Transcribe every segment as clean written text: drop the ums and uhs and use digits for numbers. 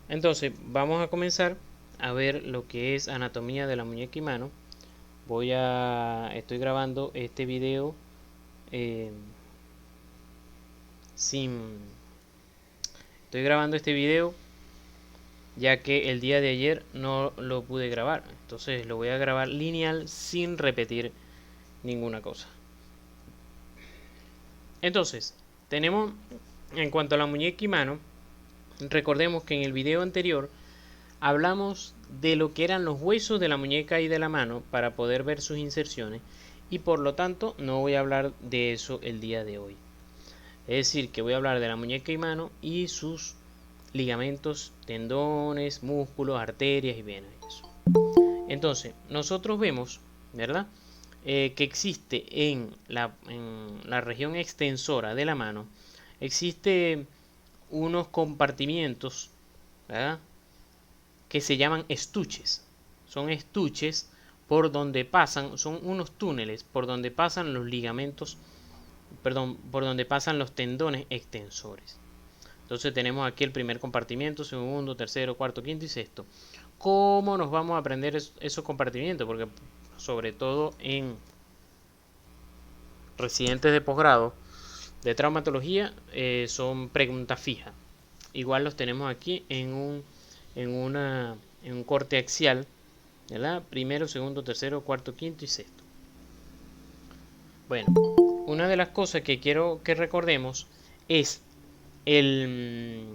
Entonces vamos a comenzar a ver lo que es anatomía de la muñeca y mano. Estoy grabando este video eh, sin, estoy grabando este video ya que el día de ayer no lo pude grabar. Entonces lo voy a grabar lineal sin repetir ninguna cosa. Entonces, tenemos en cuanto a la muñeca y mano, recordemos que en el video anterior hablamos de lo que eran los huesos de la muñeca y de la mano para poder ver sus inserciones y por lo tanto no voy a hablar de eso el día de hoy. Es decir, que voy a hablar de la muñeca y mano y sus ligamentos, tendones, músculos, arterias y venas. Entonces, nosotros vemos, ¿verdad? Que existe en la región extensora de la mano, existe unos compartimientos, ¿verdad? Que se llaman estuches. Son estuches por donde pasan, son unos túneles por donde pasan los ligamentos, perdón, por donde pasan los tendones extensores. Entonces tenemos aquí el primer compartimiento, segundo, tercero, cuarto, quinto y sexto. ¿Cómo nos vamos a aprender esos compartimientos? Porque sobre todo en residentes de posgrado de traumatología son preguntas fijas. Igual los tenemos aquí en un corte axial, ¿verdad? Primero, segundo, tercero, cuarto, quinto y sexto. Bueno, una de las cosas que quiero que recordemos es el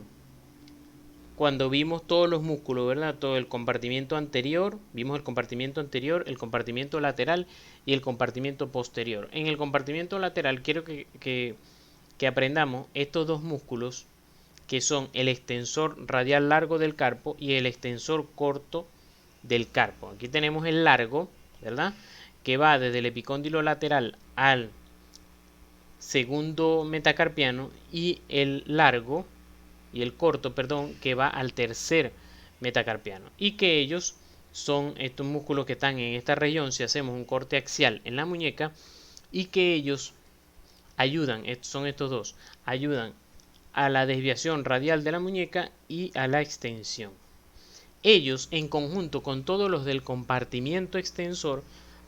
cuando vimos todos los músculos, ¿verdad? Todo el compartimiento anterior, vimos el compartimiento lateral y el compartimiento posterior. En el compartimiento lateral quiero que aprendamos estos dos músculos que son el extensor radial largo del carpo y el extensor corto del carpo. Aquí tenemos el largo, ¿verdad? Que va desde el epicóndilo lateral al segundo metacarpiano y el largo y el corto, perdón, que va al tercer metacarpiano. Y que ellos son estos músculos que están en esta región si hacemos un corte axial en la muñeca y que ellos ayudan, son estos dos, ayudan a la desviación radial de la muñeca y a la extensión. Ellos, en conjunto con todos los del compartimiento extensor,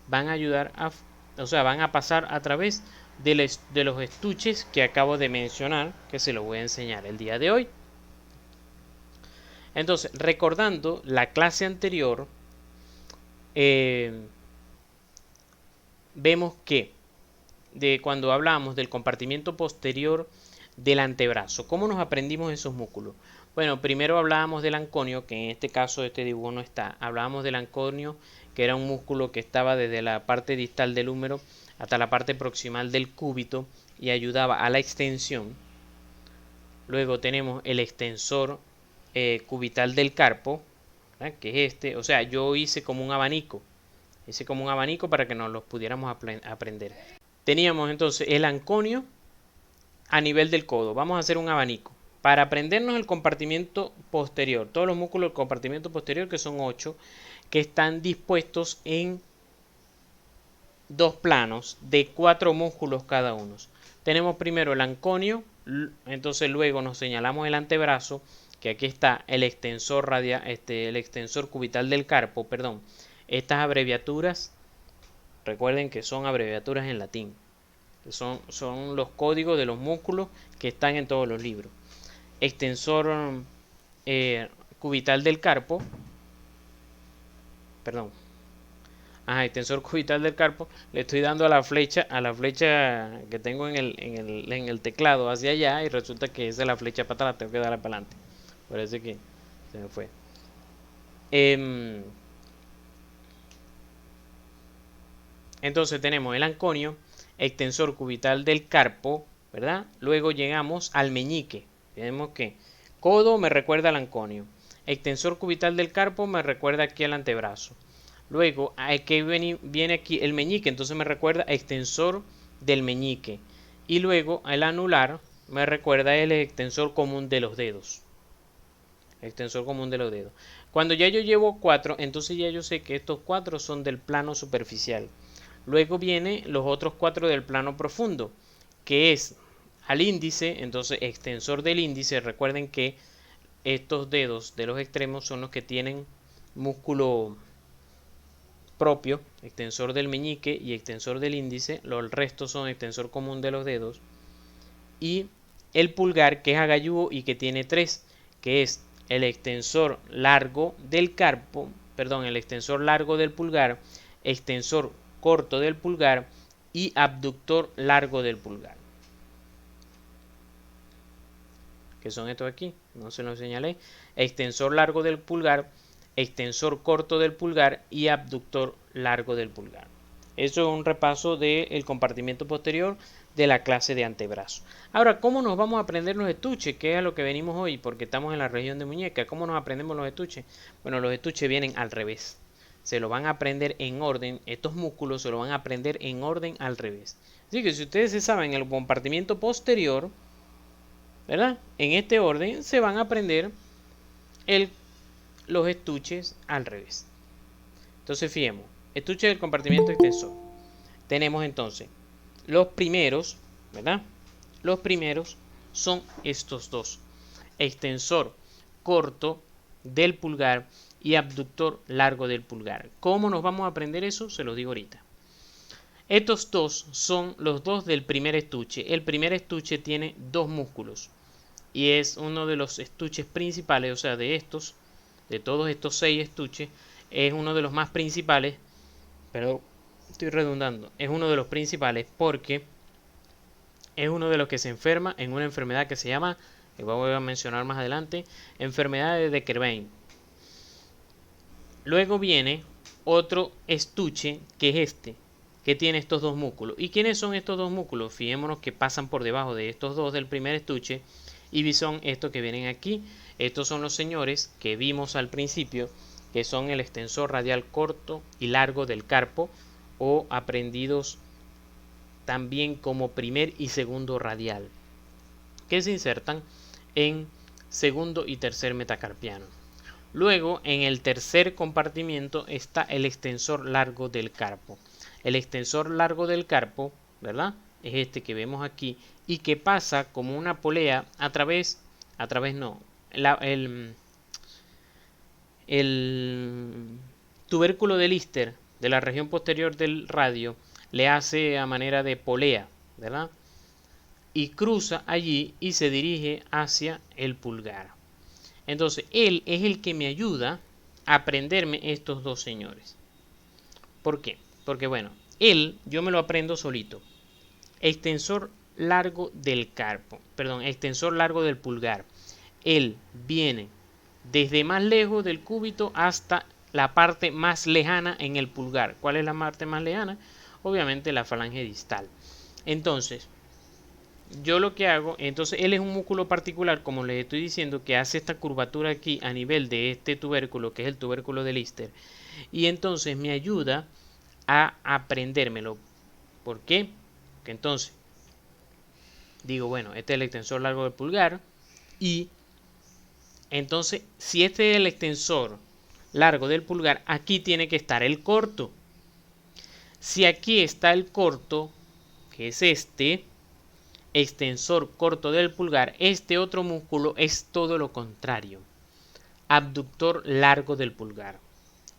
van a ayudar van a pasar a través de los estuches que acabo de mencionar, que se los voy a enseñar el día de hoy. Entonces, recordando la clase anterior, vemos que cuando hablamos del compartimiento posterior del antebrazo, ¿cómo nos aprendimos esos músculos? Bueno, primero hablábamos del anconio, que en este caso este dibujo no está. Hablábamos del anconio, que era un músculo que estaba desde la parte distal del húmero hasta la parte proximal del cúbito y ayudaba a la extensión. Luego tenemos el extensor cubital del carpo, ¿verdad? Que es este. O sea, yo hice como un abanico. Hice como un abanico para que nos los pudiéramos aprender. Teníamos entonces el anconio a nivel del codo. Vamos a hacer un abanico. Para aprendernos el compartimiento posterior, todos los músculos del compartimiento posterior, que son 8, que están dispuestos en dos planos de 4 músculos cada uno. Tenemos primero el anconio, entonces luego nos señalamos el antebrazo, que aquí está el extensor el extensor cubital del carpo, perdón. Estas abreviaturas, recuerden que son abreviaturas en latín. Son los códigos de los músculos que están en todos los libros. Extensor cubital del carpo, perdón, extensor cubital del carpo, le estoy dando a la flecha que tengo en el teclado hacia allá y resulta que esa es la flecha para atrás, tengo que darle para adelante, parece que se me fue. Entonces tenemos el anconio, extensor cubital del carpo, ¿verdad? Luego llegamos al meñique. Tenemos que codo me recuerda al anconio. Extensor cubital del carpo me recuerda aquí al antebrazo. Luego, que viene aquí el meñique, entonces me recuerda extensor del meñique. Y luego el anular me recuerda el extensor común de los dedos. Extensor común de los dedos. Cuando ya yo llevo 4, entonces ya yo sé que estos 4 son del plano superficial. Luego viene los otros 4 del plano profundo, que es al índice, entonces extensor del índice. Recuerden que estos dedos de los extremos son los que tienen músculo propio, extensor del meñique y extensor del índice. El resto son extensor común de los dedos. Y el pulgar, que es agalludo y que tiene tres, que es el extensor largo del carpo, perdón, el extensor largo del pulgar, extensor corto del pulgar y abductor largo del pulgar. Que son estos aquí, no se los señalé. Extensor largo del pulgar, extensor corto del pulgar y abductor largo del pulgar. Eso es un repaso del compartimiento posterior de la clase de antebrazo. Ahora, ¿cómo nos vamos a aprender los estuches? Que es a lo que venimos hoy, porque estamos en la región de muñeca. ¿Cómo nos aprendemos los estuches? Bueno, los estuches vienen al revés. Se lo van a aprender en orden, estos músculos se lo van a aprender en orden al revés. Así que si ustedes se saben el compartimiento posterior, ¿verdad? En este orden se van a aprender los estuches al revés. Entonces, fijemos, estuche del compartimiento extensor. Tenemos entonces los primeros, ¿verdad? Los primeros son estos dos. Extensor corto del pulgar y abductor largo del pulgar. ¿Cómo nos vamos a aprender eso? Se los digo ahorita. Estos dos son los dos del primer estuche. El primer estuche tiene dos músculos y es uno de los estuches principales, o sea, de todos estos 6 estuches, es uno de los más principales, pero estoy redundando, es uno de los principales porque es uno de los que se enferma en una enfermedad que se llama, que voy a mencionar más adelante, enfermedad de Decker-Vein. Luego viene otro estuche que es este, que tiene estos dos músculos. ¿Y quiénes son estos dos músculos? Fijémonos que pasan por debajo de estos dos del primer estuche y son estos que vienen aquí. Estos son los señores que vimos al principio, que son el extensor radial corto y largo del carpo, o aprendidos también como primer y segundo radial, que se insertan en segundo y tercer metacarpiano. Luego, en el tercer compartimiento está el extensor largo del carpo. El extensor largo del carpo, ¿verdad? Es este que vemos aquí y que pasa como una polea el tubérculo de Lister de la región posterior del radio le hace a manera de polea, ¿verdad? Y cruza allí y se dirige hacia el pulgar. Entonces, él es el que me ayuda a aprenderme estos dos señores. ¿Por qué? Porque, bueno, yo me lo aprendo solito. Extensor largo del carpo, perdón, extensor largo del pulgar. Él viene desde más lejos del cúbito hasta la parte más lejana en el pulgar. ¿Cuál es la parte más lejana? Obviamente la falange distal. Entonces, yo lo que hago, entonces él es un músculo particular, como les estoy diciendo, que hace esta curvatura aquí a nivel de este tubérculo, que es el tubérculo de Lister, y entonces me ayuda a aprendérmelo. ¿Por qué? Porque entonces digo, bueno, este es el extensor largo del pulgar, y entonces si este es el extensor largo del pulgar, aquí tiene que estar el corto. Si aquí está el corto, que es este extensor corto del pulgar, este otro músculo es todo lo contrario, abductor largo del pulgar.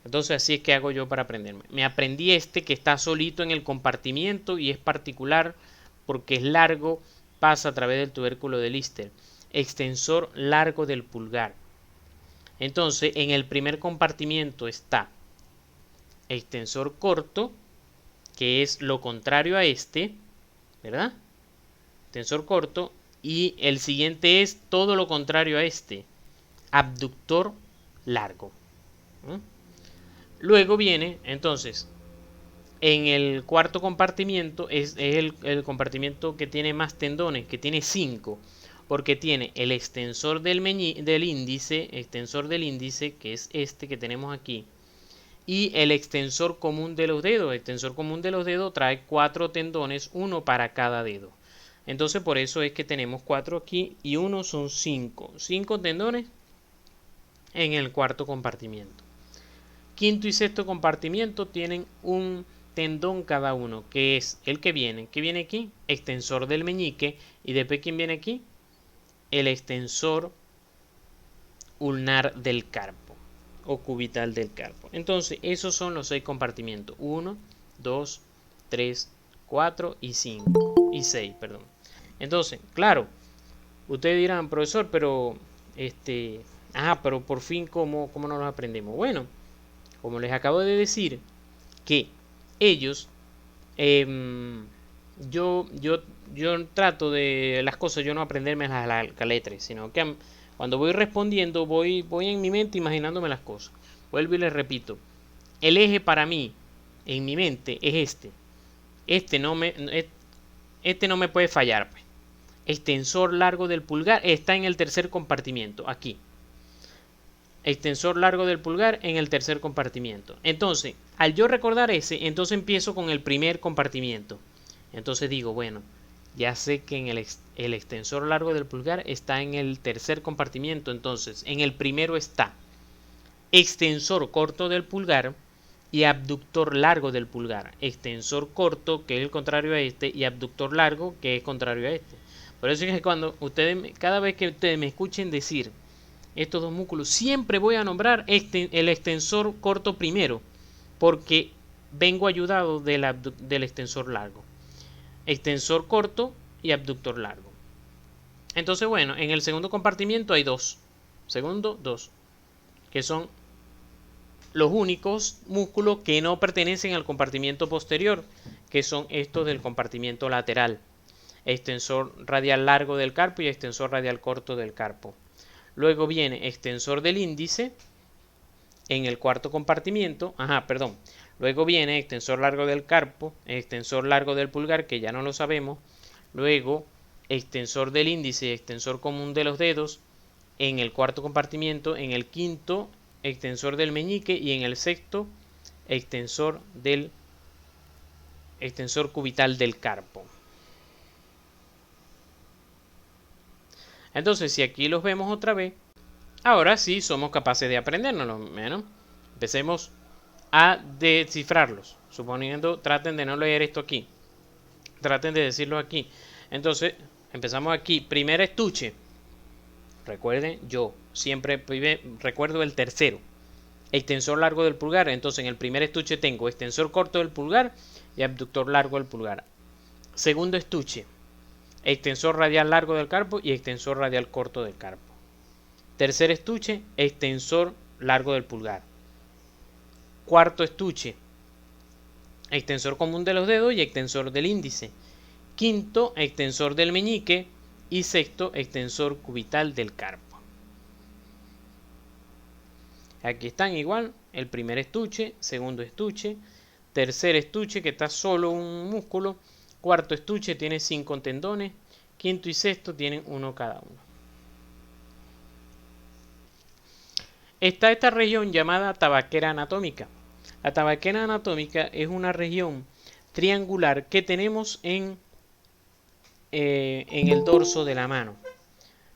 Entonces así es que hago yo para aprenderme. Me aprendí este que está solito en el compartimiento y es particular porque es largo, pasa a través del tubérculo de Lister, extensor largo del pulgar. Entonces en el primer compartimiento está extensor corto, que es lo contrario a este, ¿verdad? Extensor corto, y el siguiente es todo lo contrario a este, abductor largo. Luego viene, entonces, en el cuarto compartimiento, es el compartimiento que tiene más tendones, que tiene 5, porque tiene el extensor del índice, que es este que tenemos aquí, y el extensor común de los dedos. El extensor común de los dedos trae 4 tendones, uno para cada dedo. Entonces por eso es que tenemos 4 aquí y uno son 5. 5 tendones en el cuarto compartimiento. Quinto y sexto compartimiento tienen un tendón cada uno, que es el que viene. ¿Qué viene aquí? Extensor del meñique. Y después, ¿quién viene aquí? El extensor ulnar del carpo o cubital del carpo. Entonces, esos son los 6 compartimientos. 1, 2, 3, 4 y 5. Y 6, perdón. Entonces, claro, ustedes dirán, profesor, pero pero por fin, ¿cómo nos los aprendemos? Bueno, como les acabo de decir, que ellos, yo trato de las cosas, yo no aprenderme las letras, sino que cuando voy respondiendo, voy en mi mente imaginándome las cosas. Vuelvo y les repito, el eje para mí, en mi mente, es este. Este no me puede fallar, pues. Extensor largo del pulgar está en el tercer compartimiento, aquí. Extensor largo del pulgar en el tercer compartimiento. Entonces, al yo recordar ese, entonces empiezo con el primer compartimiento. Entonces digo, bueno, ya sé que en el extensor largo del pulgar está en el tercer compartimiento. Entonces, en el primero está extensor corto del pulgar y abductor largo del pulgar. Extensor corto, que es el contrario a este, y abductor largo, que es contrario a este. Por eso es que cada vez que ustedes me escuchen decir estos dos músculos, siempre voy a nombrar el extensor corto primero, porque vengo ayudado del extensor largo. Extensor corto y abductor largo. Entonces, bueno, en el segundo compartimiento hay dos. Dos. Que son los únicos músculos que no pertenecen al compartimiento posterior, que son estos del compartimiento lateral. Extensor radial largo del carpo y extensor radial corto del carpo. Luego viene extensor del índice en el cuarto compartimiento. Luego viene extensor largo del carpo, extensor largo del pulgar, que ya no lo sabemos. Luego extensor del índice y extensor común de los dedos en el cuarto compartimiento. En el quinto, extensor del meñique, y en el sexto, extensor cubital del carpo. Entonces, si aquí los vemos otra vez, ahora sí somos capaces de aprendérnoslo. Bueno, empecemos a descifrarlos. Suponiendo, traten de no leer esto aquí. Traten de decirlo aquí. Entonces, empezamos aquí. Primer estuche. Recuerden, yo siempre recuerdo el tercero. Extensor largo del pulgar. Entonces, en el primer estuche tengo extensor corto del pulgar y abductor largo del pulgar. Segundo estuche. Extensor radial largo del carpo y extensor radial corto del carpo. Tercer estuche, extensor largo del pulgar. Cuarto estuche, extensor común de los dedos y extensor del índice. Quinto, extensor del meñique. Y sexto, extensor cubital del carpo. Aquí están igual, el primer estuche, segundo estuche, tercer estuche que está solo un músculo. Cuarto estuche tiene 5 tendones. Quinto y sexto tienen uno cada uno. Está esta región llamada tabaquera anatómica. La tabaquera anatómica es una región triangular que tenemos en el dorso de la mano.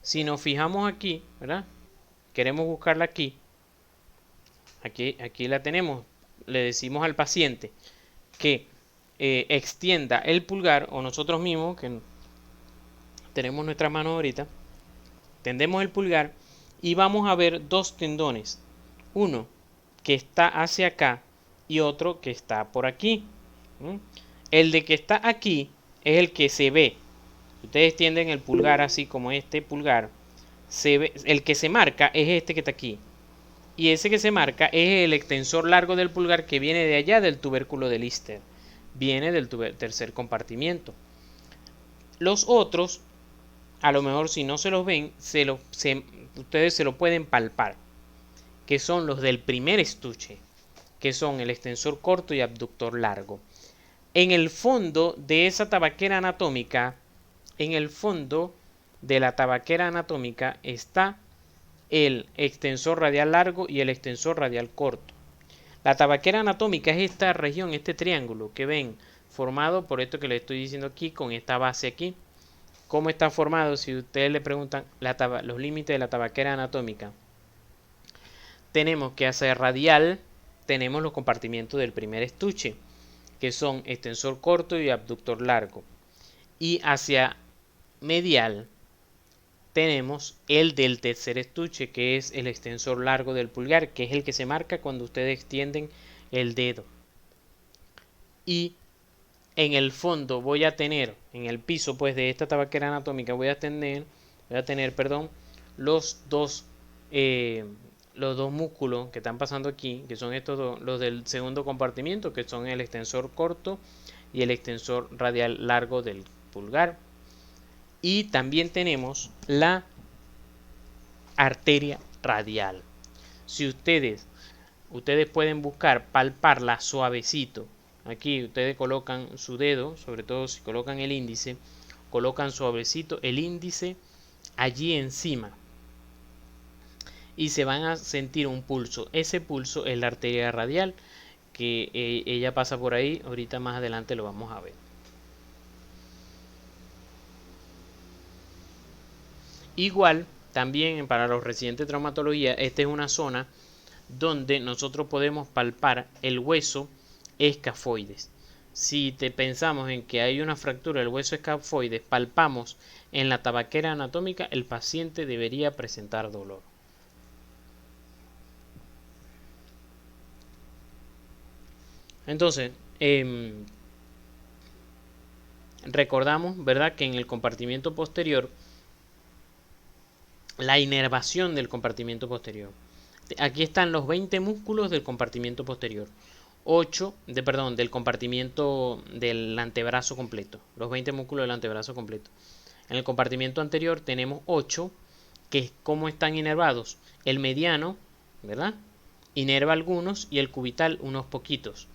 Si nos fijamos aquí, ¿verdad? Queremos buscarla aquí. Aquí la tenemos. Le decimos al paciente que extienda el pulgar, o nosotros mismos, que tenemos nuestra mano ahorita, tendemos el pulgar y vamos a ver dos tendones. Uno que está hacia acá y otro que está por aquí. El de que está aquí es el que se ve. Ustedes tienden el pulgar así como este pulgar. Se ve, el que se marca es este que está aquí. Y ese que se marca es el extensor largo del pulgar que viene de allá del tubérculo de Lister. Viene del tercer compartimiento. Los otros, a lo mejor si no se los ven, ustedes se lo pueden palpar. Que son los del primer estuche. Que son el extensor corto y abductor largo. En el fondo de esa tabaquera anatómica, en el fondo de la tabaquera anatómica está el extensor radial largo y el extensor radial corto. La tabaquera anatómica es esta región, este triángulo que ven formado por esto que les estoy diciendo aquí, con esta base aquí. ¿Cómo está formado? Si ustedes le preguntan los límites de la tabaquera anatómica, tenemos que hacia radial tenemos los compartimientos del primer estuche, que son extensor corto y abductor largo. Y hacia medial tenemos el del tercer estuche, que es el extensor largo del pulgar, que es el que se marca cuando ustedes extienden el dedo. Y en el fondo voy a tener, en el piso pues de esta tabaquera anatómica voy a tener, perdón, los dos músculos que están pasando aquí, que son estos dos, los del segundo compartimiento, que son el extensor corto y el extensor radial largo del pulgar. Y también tenemos la arteria radial. Si ustedes pueden buscar palparla suavecito. Aquí ustedes colocan su dedo, sobre todo si colocan el índice, colocan suavecito el índice allí encima y se van a sentir un pulso. Ese pulso es la arteria radial, que ella pasa por ahí. Ahorita más adelante lo vamos a ver. Igual, también para los residentes de traumatología, esta es una zona donde nosotros podemos palpar el hueso escafoides. Si pensamos en que hay una fractura del hueso escafoides, palpamos en la tabaquera anatómica, el paciente debería presentar dolor. Entonces, recordamos, ¿verdad?, que en el compartimiento posterior, la inervación del compartimiento posterior. Aquí están los 20 músculos del compartimiento posterior. Del compartimiento del antebrazo completo. Los 20 músculos del antebrazo completo. En el compartimiento anterior tenemos 8, que es cómo están inervados. El mediano, ¿verdad?, inerva algunos y el cubital unos poquitos.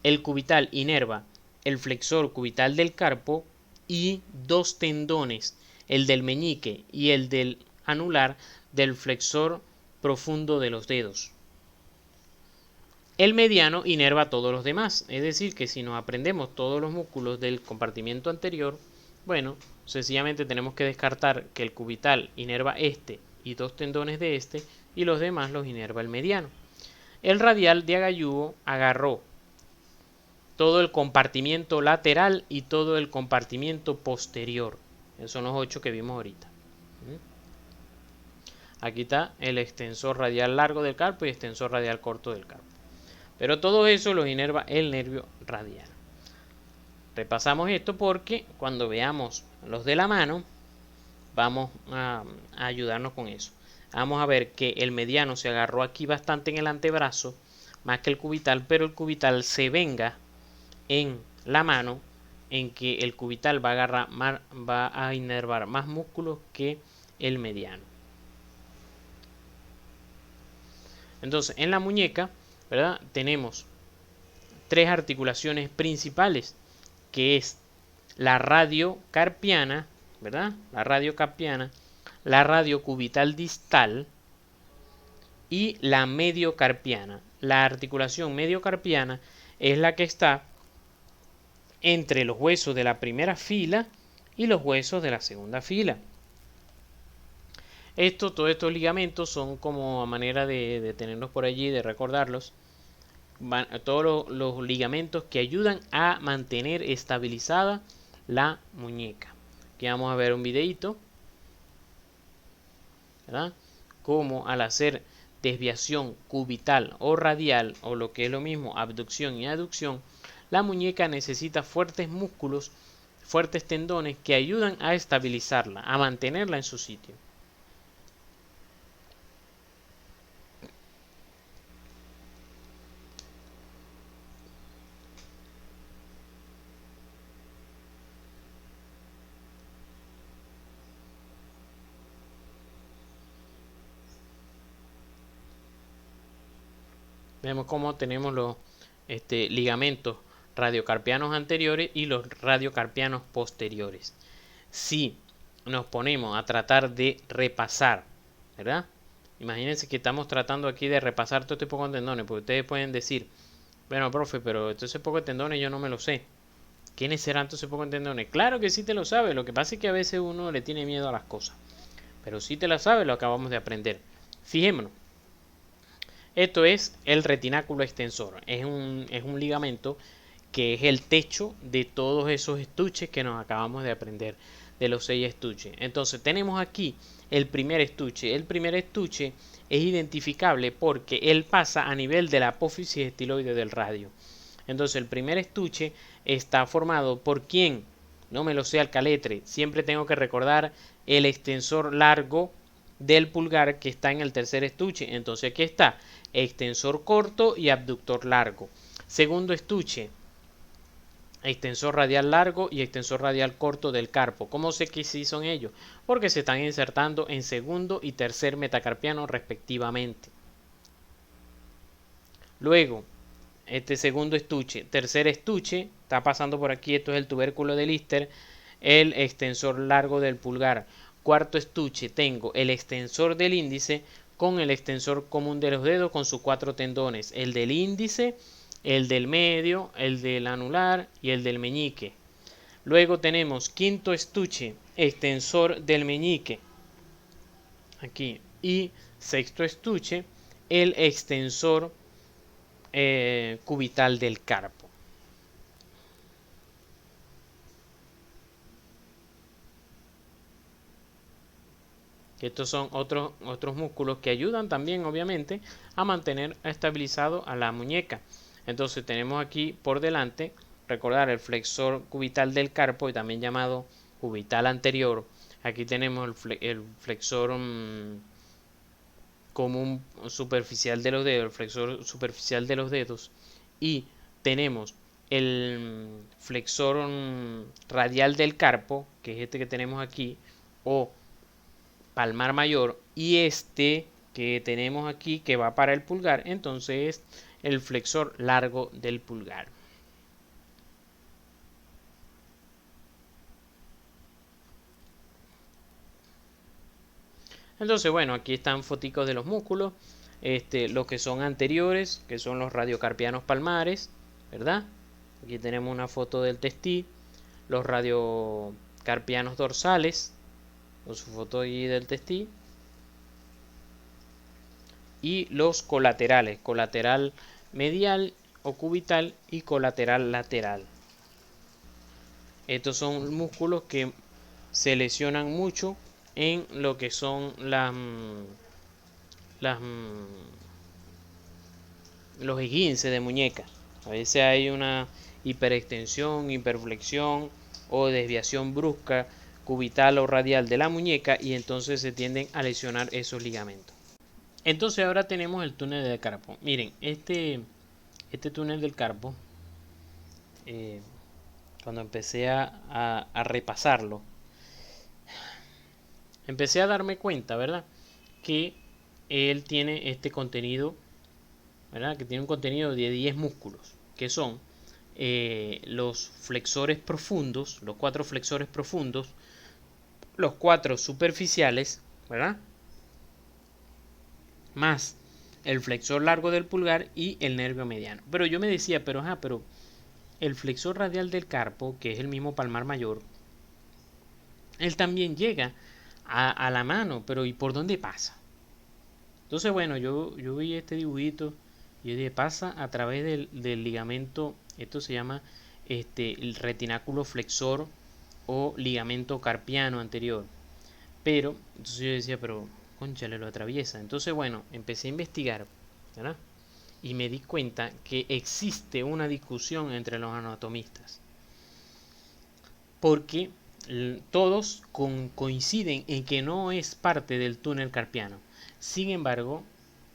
El cubital inerva el flexor cubital del carpo y dos tendones, el del meñique y el del anular del flexor profundo de los dedos. El mediano inerva todos los demás, es decir, que si nos aprendemos todos los músculos del compartimiento anterior, bueno, sencillamente tenemos que descartar que el cubital inerva este y dos tendones de este y los demás los inerva el mediano. El radial de Agalluo agarró todo el compartimiento lateral y todo el compartimiento posterior. Esos son los 8 que vimos ahorita. Aquí está el extensor radial largo del carpo y extensor radial corto del carpo. Pero todo eso los inerva el nervio radial. Repasamos esto porque cuando veamos los de la mano, vamos a ayudarnos con eso. Vamos a ver que el mediano se agarró aquí bastante en el antebrazo, más que el cubital, pero el cubital se venga en la mano, en que el cubital va a inervar más músculos que el mediano. Entonces, en la muñeca, ¿verdad?, tenemos 3 articulaciones principales, que es la radiocarpiana, ¿verdad?, la radiocarpiana, la radiocubital distal y la mediocarpiana. La articulación mediocarpiana es la que está entre los huesos de la primera fila y los huesos de la segunda fila. Todos estos ligamentos son como a manera de tenerlos por allí, de recordarlos. Todos los ligamentos que ayudan a mantener estabilizada la muñeca. Aquí vamos a ver un videito, ¿verdad?, como al hacer desviación cubital o radial, o lo que es lo mismo, abducción y aducción, la muñeca necesita fuertes músculos, fuertes tendones que ayudan a estabilizarla, a mantenerla en su sitio. Vemos cómo tenemos los ligamentos radiocarpianos anteriores y los radiocarpianos posteriores. Si nos ponemos a tratar de repasar, ¿verdad? Imagínense que estamos tratando aquí de repasar todo este poco de tendones, porque ustedes pueden decir, bueno, profe, pero ese poco de tendones yo no me lo sé. ¿Quiénes serán todos ese poco de tendones? Claro que sí te lo sabes, lo que pasa es que a veces uno le tiene miedo a las cosas. Pero sí te lo sabes, lo acabamos de aprender. Fijémonos. Esto es el retináculo extensor. Es un ligamento que es el techo de todos esos estuches que nos acabamos de aprender. de los 6 estuches. Entonces tenemos aquí el primer estuche. El primer estuche es identificable porque él pasa a nivel de la apófisis estiloide del radio. Entonces el primer estuche está formado por ¿quién? No me lo sé al caletre. Siempre tengo que recordar el extensor largo del pulgar que está en el tercer estuche. Entonces aquí está extensor corto y abductor largo. Segundo estuche, extensor radial largo y extensor radial corto del carpo. ¿Cómo sé que sí son ellos? Porque se están insertando en segundo y tercer metacarpiano respectivamente. Luego, este segundo estuche, tercer estuche, está pasando por aquí, esto es el tubérculo de Lister, el extensor largo del pulgar. Cuarto estuche, tengo el extensor del índice con el extensor común de los dedos con sus 4 tendones, el del índice, el del medio, el del anular y el del meñique. Luego tenemos quinto estuche, extensor del meñique, aquí, y sexto estuche, el extensor cubital del carpo. Estos son otros músculos que ayudan también, obviamente, a mantener estabilizado a la muñeca. Entonces tenemos aquí por delante, recordar el flexor cubital del carpo, y también llamado cubital anterior. Aquí tenemos el flexor común superficial de los dedos, el flexor superficial de los dedos, y tenemos el flexor radial del carpo, que es este que tenemos aquí, o palmar mayor, y este que tenemos aquí que va para el pulgar, entonces es el flexor largo del pulgar. Entonces, bueno, aquí están foticos de los músculos, los que son anteriores, que son los radiocarpianos palmares, ¿verdad? Aquí tenemos una foto del testí, los radiocarpianos dorsales, con su foto ahí del testí, y los colaterales, colateral medial o cubital y colateral lateral. Estos son músculos que se lesionan mucho en lo que son los esguinces de muñeca. A veces hay una hiperextensión, hiperflexión o desviación brusca cubital o radial de la muñeca, y entonces se tienden a lesionar esos ligamentos. Entonces ahora tenemos el túnel del carpo. Miren, este túnel del carpo, cuando empecé a repasarlo, empecé a darme cuenta, ¿verdad? Que él tiene este contenido, ¿verdad? Que tiene un contenido de 10 músculos, que son los flexores profundos, los 4 flexores profundos, los 4 superficiales, ¿verdad? Más el flexor largo del pulgar y el nervio mediano. Pero yo me decía, pero el flexor radial del carpo, que es el mismo palmar mayor, él también llega a la mano, pero ¿y por dónde pasa? Entonces, bueno, yo vi este dibujito y yo dije, pasa a través del ligamento, esto se llama el retináculo flexor o ligamento carpiano anterior. Pero, entonces yo decía, pero, cónchale, lo atraviesa. Entonces, bueno, empecé a investigar, ¿verdad? Y me di cuenta que existe una discusión entre los anatomistas. Porque todos coinciden en que no es parte del túnel carpiano. Sin embargo,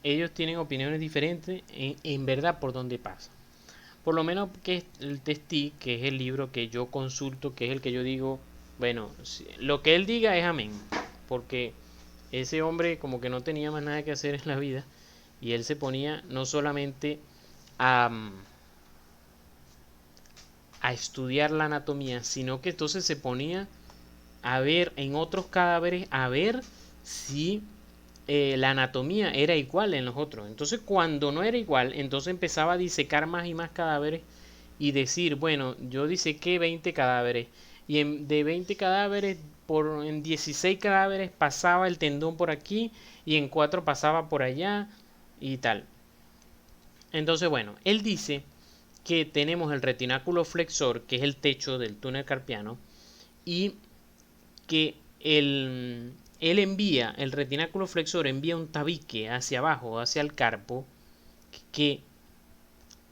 ellos tienen opiniones diferentes en verdad por dónde pasa. Por lo menos que el testí, que es el libro que yo consulto, que es el que yo digo, bueno, lo que él diga es amén. Porque ese hombre como que no tenía más nada que hacer en la vida, y él se ponía no solamente a estudiar la anatomía, sino que entonces se ponía a ver en otros cadáveres, a ver si la anatomía era igual en los otros. Entonces, cuando no era igual, entonces empezaba a disecar más y más cadáveres y decir, bueno, yo disequé 20 cadáveres y de 20 cadáveres, en 16 cadáveres pasaba el tendón por aquí y en 4 pasaba por allá y tal. Entonces, bueno, él dice que tenemos el retináculo flexor, que es el techo del túnel carpiano, y que el retináculo flexor envía un tabique hacia abajo, hacia el carpo, que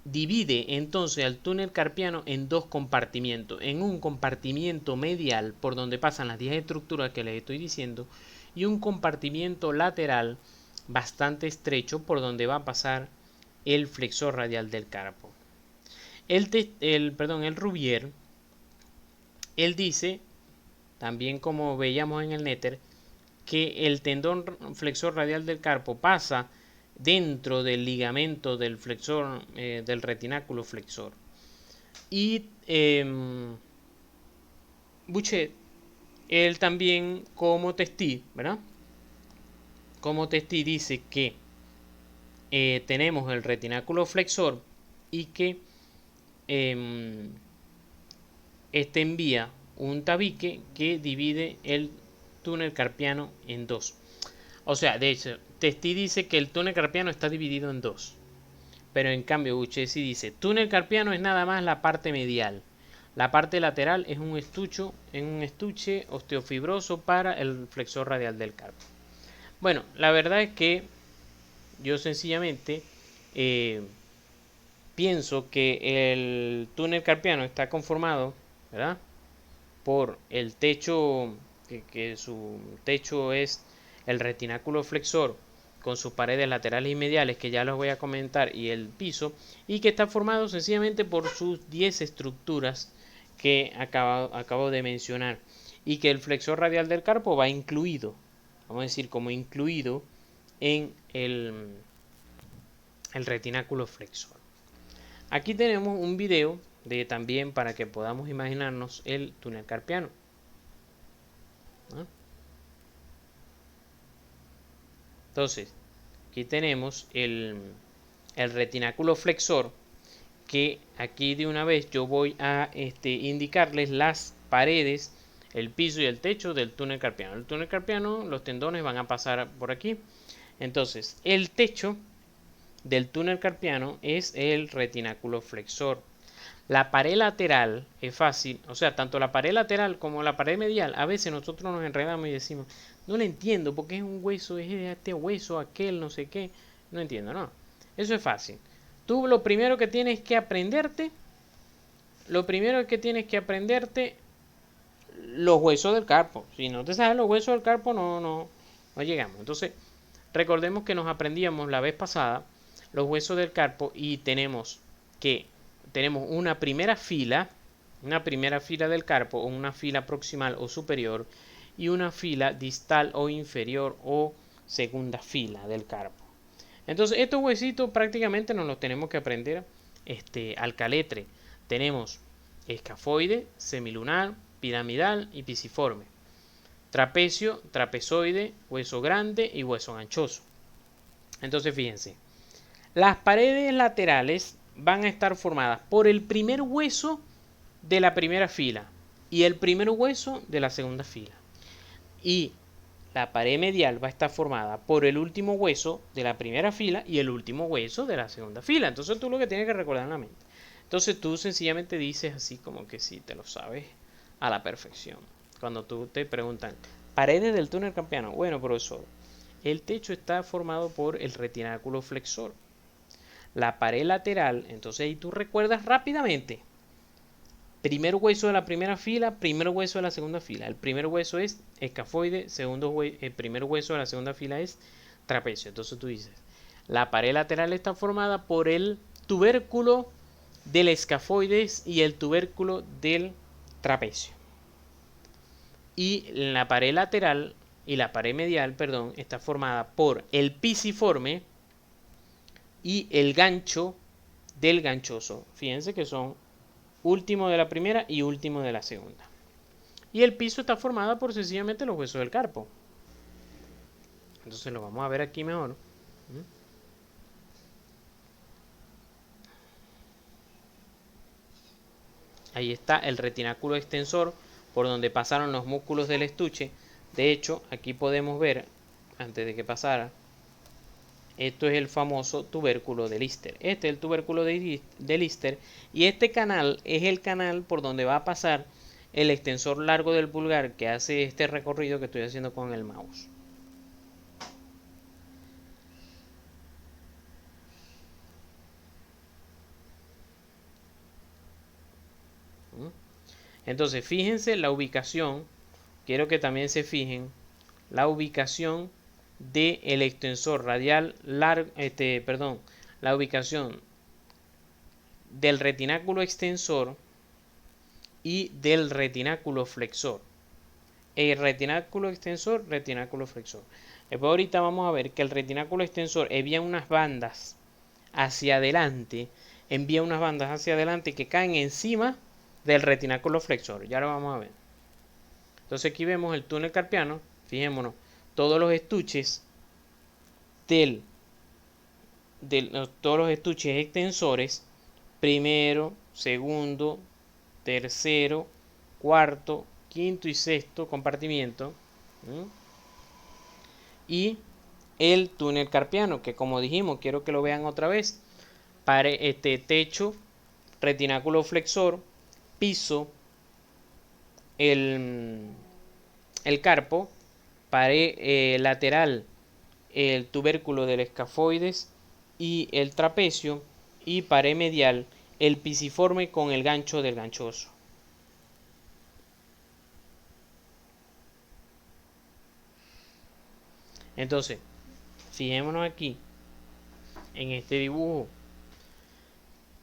divide entonces al túnel carpiano en dos compartimientos. En un compartimiento medial, por donde pasan las 10 estructuras que les estoy diciendo, y un compartimiento lateral bastante estrecho, por donde va a pasar el flexor radial del carpo. El Rouvier, él dice, también como veíamos en el Netter, que el tendón flexor radial del carpo pasa dentro del ligamento del flexor, del retináculo flexor. Y Bouchet, él también como Testi, ¿verdad? Como Testi dice que tenemos el retináculo flexor y que este envía un tabique que divide el túnel carpiano en dos. O sea, de hecho, Testi dice que el túnel carpiano está dividido en dos. Pero en cambio, Bouchet sí dice, túnel carpiano es nada más la parte medial. La parte lateral es un estuche osteofibroso para el flexor radial del carpo. Bueno, la verdad es que yo sencillamente pienso que el túnel carpiano está conformado, ¿verdad?, por el techo, que su techo es el retináculo flexor con sus paredes laterales y mediales, que ya los voy a comentar, y el piso, y que está formado sencillamente por sus 10 estructuras que acabo de mencionar, y que el flexor radial del carpo va incluido, vamos a decir como incluido en el retináculo flexor. Aquí tenemos un video también para que podamos imaginarnos el túnel carpiano. ¿No? Entonces, aquí tenemos el retináculo flexor, que aquí de una vez yo voy a indicarles las paredes, el piso y el techo del túnel carpiano. El túnel carpiano, los tendones van a pasar por aquí. Entonces, el techo del túnel carpiano es el retináculo flexor. La pared lateral es fácil, o sea, tanto la pared lateral como la pared medial, a veces nosotros nos enredamos y decimos, no lo entiendo, porque es un hueso, es este hueso, aquel, no sé qué, no entiendo, no. Eso es fácil. Tú lo primero que tienes que aprenderte, los huesos del carpo. Si no te sabes los huesos del carpo, no llegamos. Entonces, recordemos que nos aprendíamos la vez pasada los huesos del carpo y tenemos una primera fila del carpo, o una fila proximal o superior, y una fila distal o inferior o segunda fila del carpo. Entonces estos huesitos prácticamente nos los tenemos que aprender al caletre. Tenemos escafoide, semilunar, piramidal y pisiforme. Trapecio, trapezoide, hueso grande y hueso ganchoso. Entonces fíjense, las paredes laterales van a estar formadas por el primer hueso de la primera fila y el primer hueso de la segunda fila. Y la pared medial va a estar formada por el último hueso de la primera fila y el último hueso de la segunda fila. Entonces tú lo que tienes que recordar en la mente. Entonces tú sencillamente dices así como que sí, te lo sabes a la perfección. Cuando tú te preguntan, paredes del túnel carpiano. Bueno, profesor, el techo está formado por el retináculo flexor. La pared lateral, entonces ahí tú recuerdas rápidamente. Primer hueso de la primera fila, primer hueso de la segunda fila. El primer hueso es escafoide, el primer hueso de la segunda fila es trapecio. Entonces tú dices, la pared lateral está formada por el tubérculo del escafoides y el tubérculo del trapecio. Y la pared lateral y la pared medial, perdón, está formada por el pisiforme y el gancho del ganchoso. Fíjense que son último de la primera y último de la segunda. Y el piso está formado por sencillamente los huesos del carpo. Entonces lo vamos a ver aquí mejor. Ahí está el retináculo extensor por donde pasaron los músculos del estuche. De hecho, aquí podemos ver, antes de que pasara, esto es el famoso tubérculo de Lister. Este es el tubérculo de Lister y este canal es el canal por donde va a pasar el extensor largo del pulgar que hace este recorrido que estoy haciendo con el mouse. Entonces, fíjense la ubicación. Quiero que también se fijen la ubicación del extensor radial largo, la ubicación del retináculo extensor y del retináculo flexor. El retináculo extensor, retináculo flexor. Después ahorita vamos a ver que el retináculo extensor envía unas bandas hacia adelante, que caen encima del retináculo flexor. Ya lo vamos a ver. Entonces aquí vemos el túnel carpiano. Fijémonos, todos los estuches todos los estuches extensores, primero, segundo, tercero, cuarto, quinto y sexto compartimiento. Y el túnel carpiano, que como dijimos, quiero que lo vean otra vez. Techo, retináculo flexor, piso, el carpo, pared lateral, el tubérculo del escafoides y el trapecio, y pared medial, el pisiforme con el gancho del ganchoso. Entonces, fijémonos aquí en este dibujo.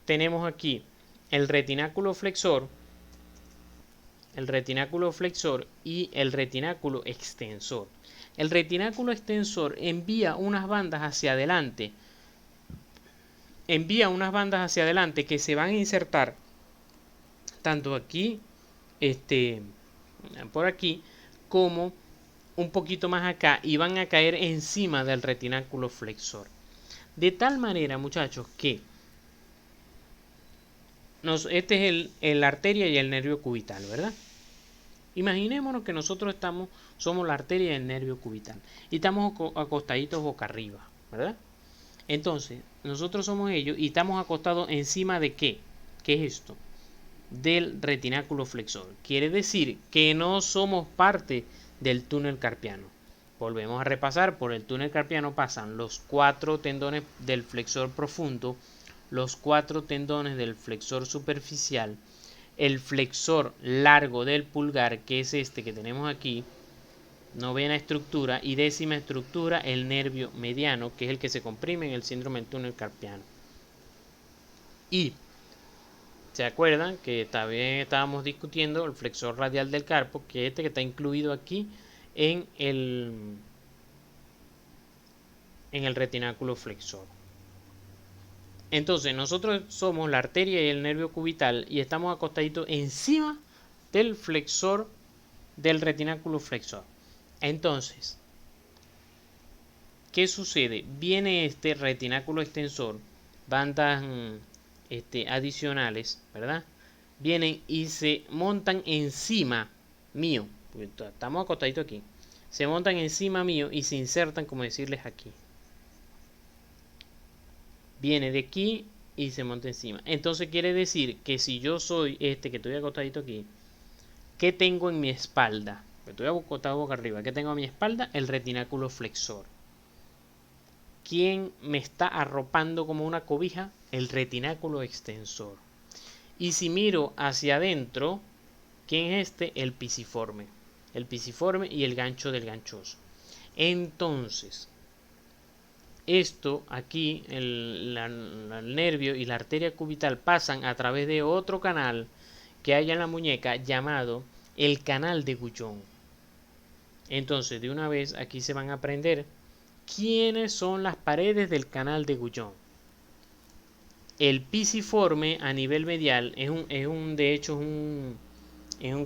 Tenemos aquí el retináculo flexor y el retináculo extensor. El retináculo extensor envía unas bandas hacia adelante. Que se van a insertar tanto aquí, por aquí, como un poquito más acá, y van a caer encima del retináculo flexor. De tal manera, muchachos, que este es la arteria y el nervio cubital, ¿verdad? Imaginémonos que nosotros somos la arteria y el nervio cubital y estamos acostaditos boca arriba, ¿verdad? Entonces, nosotros somos ellos y estamos acostados encima de ¿qué? ¿Qué es esto? Del retináculo flexor. Quiere decir que no somos parte del túnel carpiano. Volvemos a repasar. Por el túnel carpiano pasan los 4 tendones del flexor profundo, los 4 tendones del flexor superficial, el flexor largo del pulgar, que es este que tenemos aquí, novena estructura, y décima estructura, el nervio mediano, que es el que se comprime en el síndrome del túnel carpiano. Y se acuerdan que también estábamos discutiendo el flexor radial del carpo, que es este que está incluido aquí en el retináculo flexor. Entonces nosotros somos la arteria y el nervio cubital y estamos acostaditos encima del flexor del retináculo flexor. Entonces, ¿qué sucede? Viene este retináculo extensor, bandas adicionales, ¿verdad? Vienen y se montan encima mío, porque estamos acostaditos aquí, se montan encima mío y se insertan, como decirles aquí. Viene de aquí y se monta encima. Entonces quiere decir que si yo soy que estoy acostadito aquí, ¿qué tengo en mi espalda? Estoy acostado boca arriba. ¿Qué tengo en mi espalda? El retináculo flexor. ¿Quién me está arropando como una cobija? El retináculo extensor. Y si miro hacia adentro, ¿quién es este? El pisiforme. El pisiforme y el gancho del ganchoso. Entonces, esto aquí, el nervio y la arteria cubital pasan a través de otro canal que hay en la muñeca llamado el canal de Guyon. Entonces, de una vez aquí se van a aprender quiénes son las paredes del canal de Guyon. El pisiforme a nivel medial es un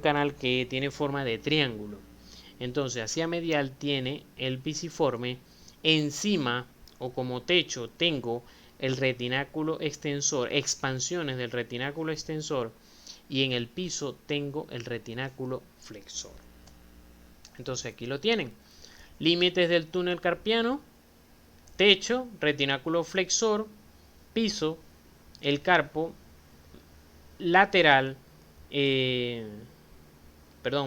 canal que tiene forma de triángulo. Entonces, hacia medial tiene el pisiforme. Encima o como techo tengo el retináculo extensor, expansiones del retináculo extensor, y en el piso tengo el retináculo flexor. Entonces aquí lo tienen. Límites del túnel carpiano: techo, retináculo flexor, piso, el carpo, lateral,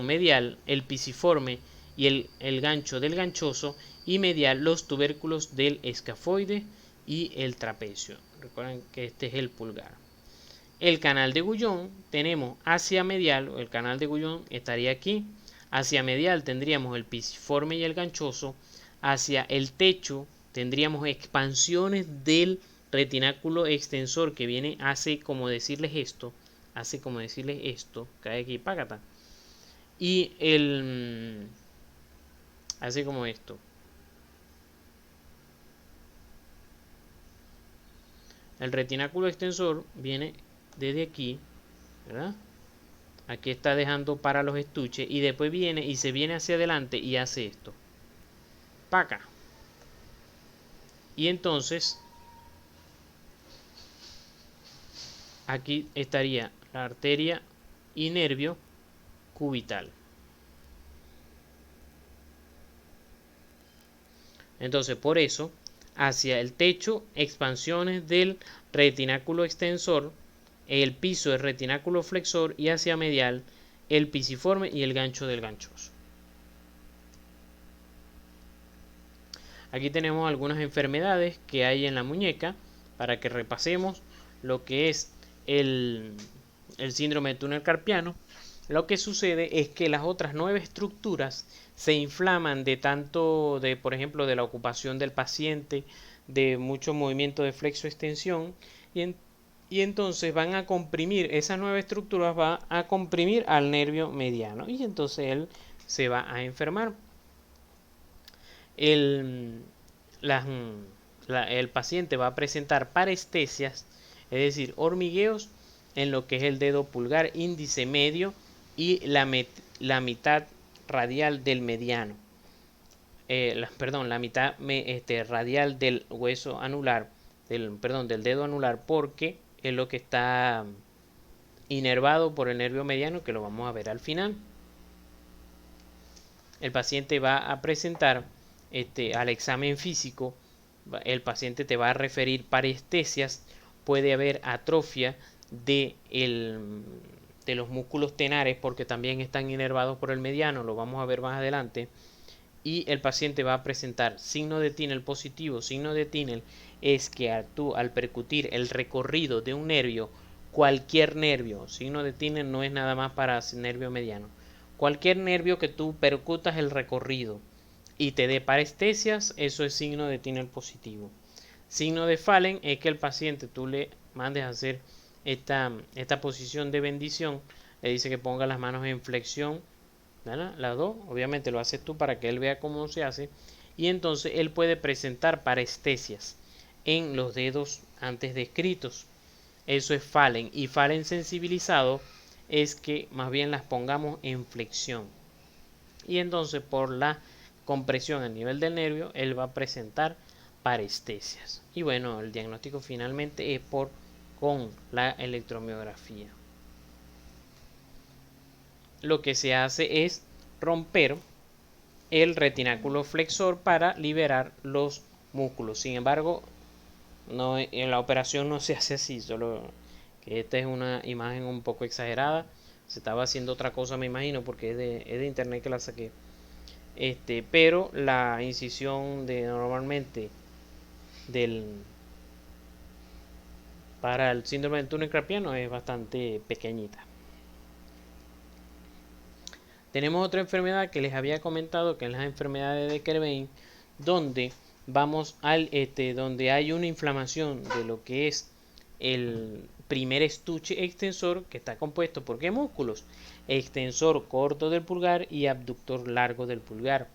medial el pisiforme y el gancho del ganchoso, y medial los tubérculos del escafoide y el trapecio. Recuerden que este es el pulgar. El canal de Guyon tenemos hacia medial, el canal de Guyon estaría aquí. Hacia medial tendríamos el pisiforme y el ganchoso. Hacia el techo tendríamos expansiones del retináculo extensor que viene, hace como decirles esto, cae aquí, págata. Y hace como esto. El retináculo extensor viene desde aquí, ¿verdad? Aquí está dejando para los estuches y después viene y se viene hacia adelante y hace esto. Paca. Y entonces aquí estaría la arteria y nervio cubital. Entonces, por eso, hacia el techo, expansiones del retináculo extensor, el piso del retináculo flexor, y hacia medial el pisiforme y el gancho del ganchoso. Aquí tenemos algunas enfermedades que hay en la muñeca para que repasemos lo que es el síndrome de túnel carpiano. Lo que sucede es que las otras 9 estructuras se inflaman de tanto, por ejemplo, de la ocupación del paciente, de mucho movimiento de flexo-extensión, y entonces van a comprimir, esas 9 estructuras van a comprimir al nervio mediano, y entonces él se va a enfermar. El paciente va a presentar parestesias, es decir, hormigueos en lo que es el dedo pulgar, índice, medio y la mitad radial del mediano. La mitad radial del hueso anular, del dedo anular, porque es lo que está inervado por el nervio mediano, que lo vamos a ver al final. El paciente va a presentar al examen físico, el paciente te va a referir parestesias, puede haber atrofia de los músculos tenares porque también están inervados por el mediano, lo vamos a ver más adelante, y el paciente va a presentar signo de Tinel positivo. Signo de Tinel es que tú, al percutir el recorrido de un nervio, cualquier nervio, signo de Tinel no es nada más para nervio mediano, cualquier nervio que tú percutas el recorrido y te dé parestesias, eso es signo de Tinel positivo. Signo de Fallen es que el paciente tú le mandes a hacer esta posición de bendición, le dice que ponga las manos en flexión, ¿verdad? Las dos, obviamente lo haces tú para que él vea cómo se hace, y entonces él puede presentar parestesias en los dedos antes descritos. Eso es Fallen, y Fallen sensibilizado es que más bien las pongamos en flexión, y entonces por la compresión a nivel del nervio él va a presentar parestesias. Y bueno, el diagnóstico finalmente es con la electromiografía. Lo que se hace es romper el retináculo flexor para liberar los músculos. Sin embargo, no, en la operación no se hace así, solo que esta es una imagen un poco exagerada. Se estaba haciendo otra cosa, me imagino, porque es de internet que la saqué. Pero la incisión normalmente para el síndrome del túnel carpiano es bastante pequeñita. Tenemos otra enfermedad que les había comentado, que es las enfermedades de Kerbein, donde donde hay una inflamación de lo que es el primer estuche extensor, que está compuesto por ¿qué músculos? Extensor corto del pulgar y abductor largo del pulgar.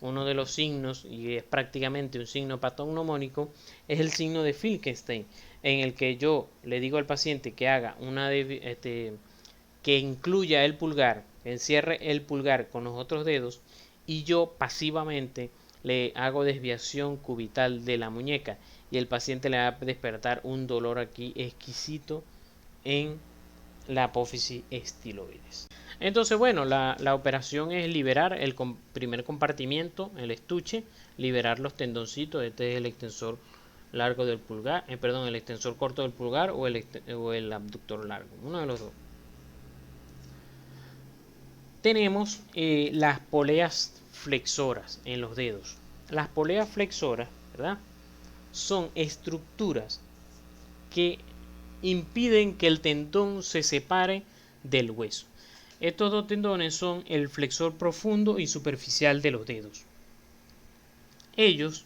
Uno de los signos, y es prácticamente un signo patognomónico, es el signo de Finkelstein, en el que yo le digo al paciente que haga que incluya el pulgar, que encierre el pulgar con los otros dedos, y yo pasivamente le hago desviación cubital de la muñeca, y el paciente le va a despertar un dolor aquí exquisito en la apófisis estiloides. Entonces, bueno, la operación es liberar el primer compartimiento, el estuche, liberar los tendoncitos. Este es el extensor largo del pulgar, el extensor corto del pulgar o el abductor largo, uno de los dos. tenemos las poleas flexoras en los dedos. Las poleas flexoras, ¿verdad?, son estructuras que impiden que el tendón se separe del hueso. Estos dos tendones son el flexor profundo y superficial de los dedos. Ellos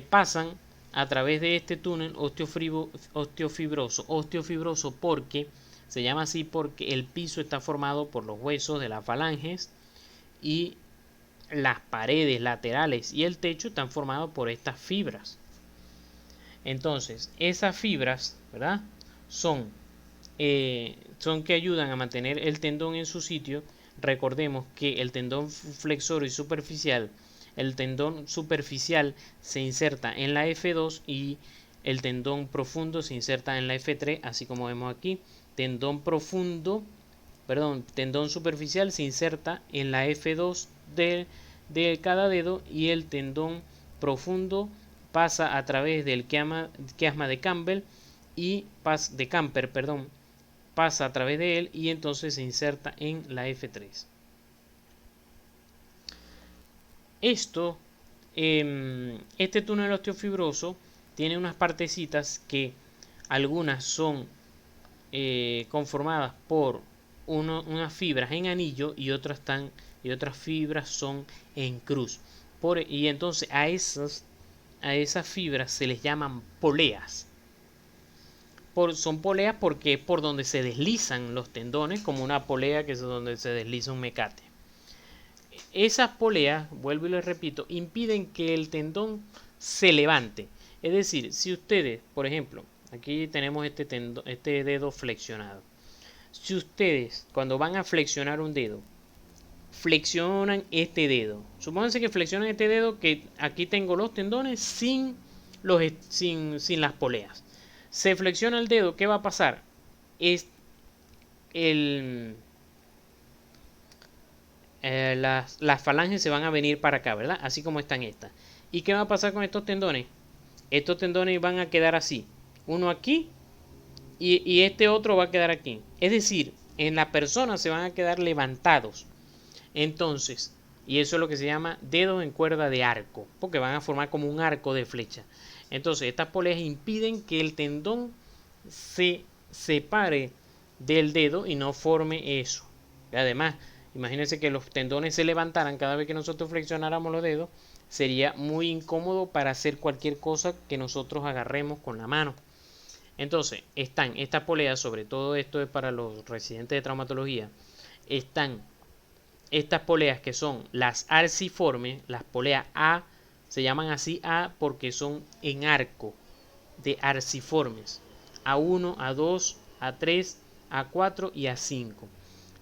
pasan a través de este túnel osteofibroso porque se llama así porque el piso está formado por los huesos de las falanges y las paredes laterales y el techo están formados por estas fibras. Entonces, esas fibras, ¿verdad?, son que ayudan a mantener el tendón en su sitio. Recordemos que el tendón flexor y superficial, el tendón superficial se inserta en la F2 y el tendón profundo se inserta en la F3, así como vemos aquí. Tendón superficial se inserta en la F2 de cada dedo y el tendón profundo pasa a través del quiasma de Camper, pasa a través de él y entonces se inserta en la F3. Este túnel osteofibroso tiene unas partecitas que algunas son conformadas por unas fibras en anillo y otras fibras son en cruz. Y entonces a esas fibras se les llaman poleas. Son poleas porque es por donde se deslizan los tendones, como una polea que es donde se desliza un mecate. Esas poleas, vuelvo y les repito, impiden que el tendón se levante. Es decir, si ustedes, por ejemplo, aquí tenemos este dedo flexionado. Si ustedes, cuando van a flexionar un dedo, flexionan este dedo. Supónganse que flexionan este dedo, que aquí tengo los tendones sin las poleas. Se flexiona el dedo, ¿qué va a pasar? Las falanges se van a venir para acá, ¿verdad? Así como están estas. ¿Y qué va a pasar con estos tendones? Estos tendones van a quedar así. Uno aquí y este otro va a quedar aquí. Es decir, en la persona se van a quedar levantados. Entonces, y eso es lo que se llama dedos en cuerda de arco, porque van a formar como un arco de flecha. Entonces, estas poleas impiden que el tendón se separe del dedo y no forme eso. Y además, imagínense que los tendones se levantaran cada vez que nosotros flexionáramos los dedos. Sería muy incómodo para hacer cualquier cosa que nosotros agarremos con la mano. Entonces, están estas poleas, sobre todo esto es para los residentes de traumatología, están estas poleas que son las arciformes, las poleas A, se llaman así A porque son en arco de arciformes, A1, A2, A3, A4 y A5.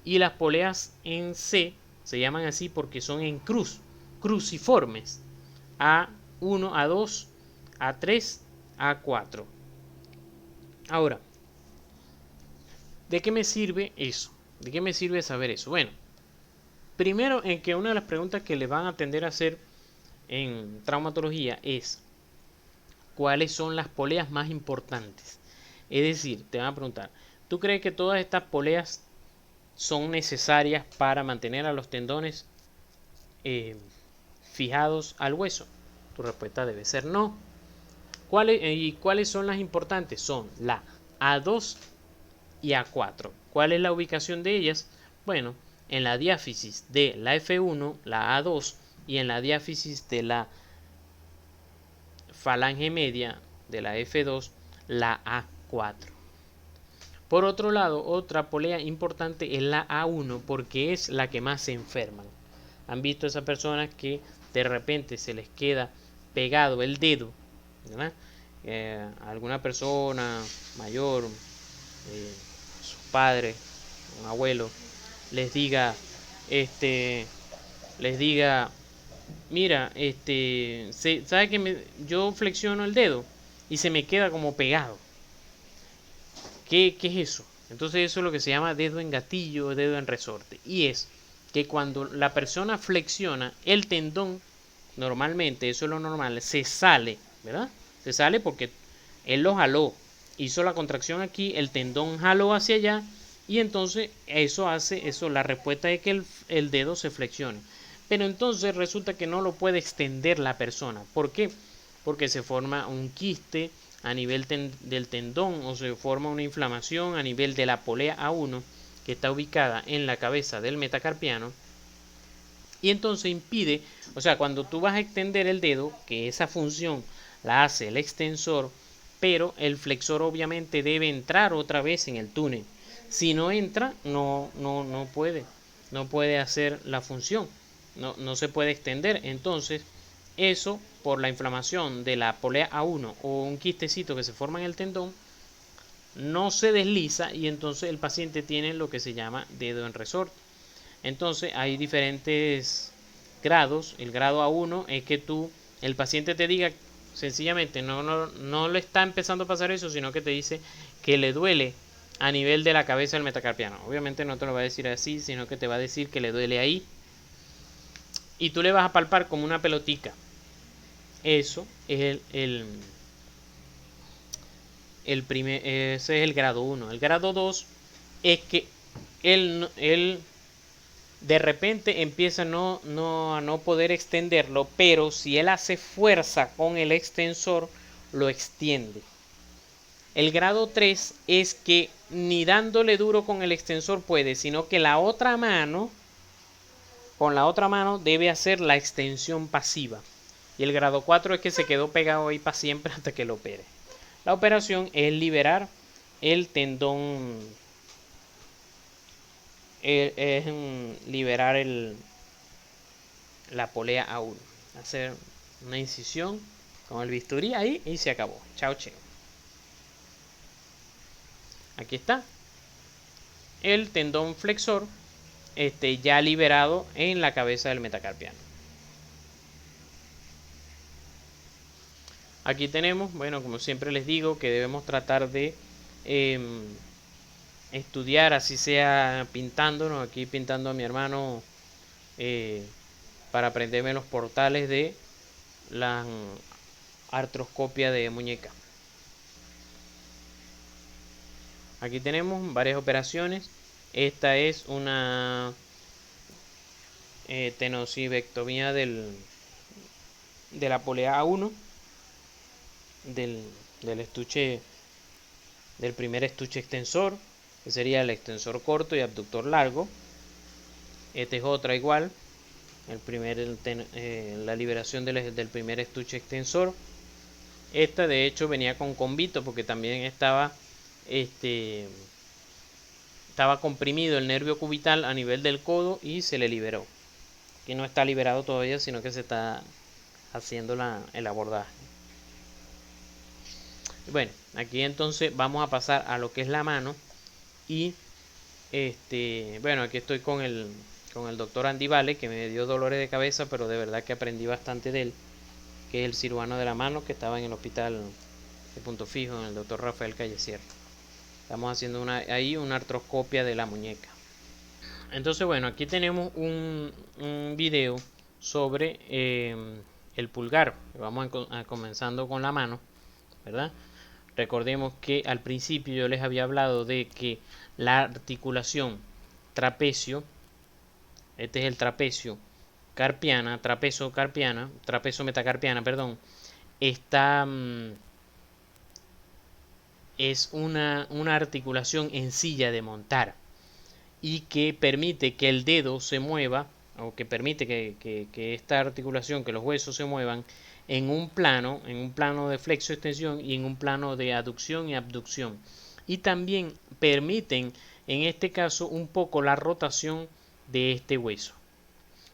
Y las poleas en C se llaman así porque son en cruciformes, A1, A2, A3, A4. Ahora, ¿de qué me sirve eso? ¿De qué me sirve saber eso? Bueno, primero en que una de las preguntas que le van a tender a hacer en traumatología es ¿cuáles son las poleas más importantes? Es decir, te van a preguntar, ¿tú crees que todas estas poleas son necesarias para mantener a los tendones fijados al hueso? Tu respuesta debe ser no. ¿Cuáles son las importantes? Son la A2 y A4. ¿Cuál es la ubicación de ellas? Bueno, en la diáfisis de la F1, la A2, y en la diáfisis de la falange media de la F2, la A4. Por otro lado, otra polea importante es la A1 porque es la que más se enferman. ¿Han visto esas personas que de repente se les queda pegado el dedo, ¿verdad? Alguna persona mayor, sus padres, un abuelo, les diga, mira, ¿sabe que yo flexiono el dedo y se me queda como pegado? ¿Qué es eso? Entonces eso es lo que se llama dedo en gatillo, dedo en resorte. Y es que cuando la persona flexiona el tendón, normalmente, eso es lo normal, se sale, ¿verdad? Se sale porque él lo jaló, hizo la contracción aquí, el tendón jaló hacia allá Y entonces la respuesta es que el dedo se flexione. Pero entonces resulta que no lo puede extender la persona. ¿Por qué? Porque se forma un quiste a nivel del tendón o se forma una inflamación a nivel de la polea A1 que está ubicada en la cabeza del metacarpiano y entonces impide, o sea, cuando tú vas a extender el dedo, que esa función la hace el extensor, pero el flexor obviamente debe entrar otra vez en el túnel. Si no entra, no puede hacer la función, no se puede extender. Entonces, eso por la inflamación de la polea A1 o un quistecito que se forma en el tendón, no se desliza y entonces el paciente tiene lo que se llama dedo en resorte. Entonces hay diferentes grados. El grado A1 es que el paciente te diga sencillamente, no le está empezando a pasar eso, sino que te dice que le duele a nivel de la cabeza del metacarpiano. Obviamente no te lo va a decir así, sino que te va a decir que le duele ahí. Y tú le vas a palpar como una pelotica. Eso es ese es el grado 1. El grado 2 es que él de repente empieza a no poder extenderlo, pero si él hace fuerza con el extensor, lo extiende. El grado 3 es que ni dándole duro con el extensor puede, sino que con la otra mano debe hacer la extensión pasiva. Y el grado 4 es que se quedó pegado ahí para siempre hasta que lo opere. La operación es liberar el tendón, es liberar la polea A1. Hacer una incisión con el bisturí ahí y se acabó. Chao, chao. Aquí está el tendón flexor ya liberado en la cabeza del metacarpiano. Aquí tenemos, bueno, como siempre les digo, que debemos tratar de estudiar, así sea pintándonos. Aquí pintando a mi hermano para aprenderme los portales de la artroscopia de muñeca. Aquí tenemos varias operaciones. Esta es una tenosivectomía de la polea A1 del estuche, del primer estuche extensor, que sería el extensor corto y abductor largo. Esta es otra igual, la liberación del primer estuche extensor. Esta de hecho venía con convito porque también estaba comprimido el nervio cubital a nivel del codo y se le liberó. Que no está liberado todavía, sino que se está haciendo el abordaje. Bueno, aquí entonces vamos a pasar a lo que es la mano. Y bueno, aquí estoy con el doctor Andy Vale, que me dio dolores de cabeza, pero de verdad que aprendí bastante de él, que es el cirujano de la mano que estaba en el hospital de Punto Fijo, en el doctor Rafael Callesierra. Estamos haciendo ahí una artroscopia de la muñeca. Entonces, bueno, aquí tenemos un video sobre el pulgar. Vamos comenzando con la mano, ¿verdad? Recordemos que al principio yo les había hablado de que la articulación trapecio, este es el trapecio trapecio metacarpiana, perdón, es una articulación en silla de montar y que permite que el dedo se mueva, o que permite que esta articulación, que los huesos se muevan en un plano de flexo-extensión y en un plano de aducción y abducción. Y también permiten, en este caso, un poco la rotación de este hueso.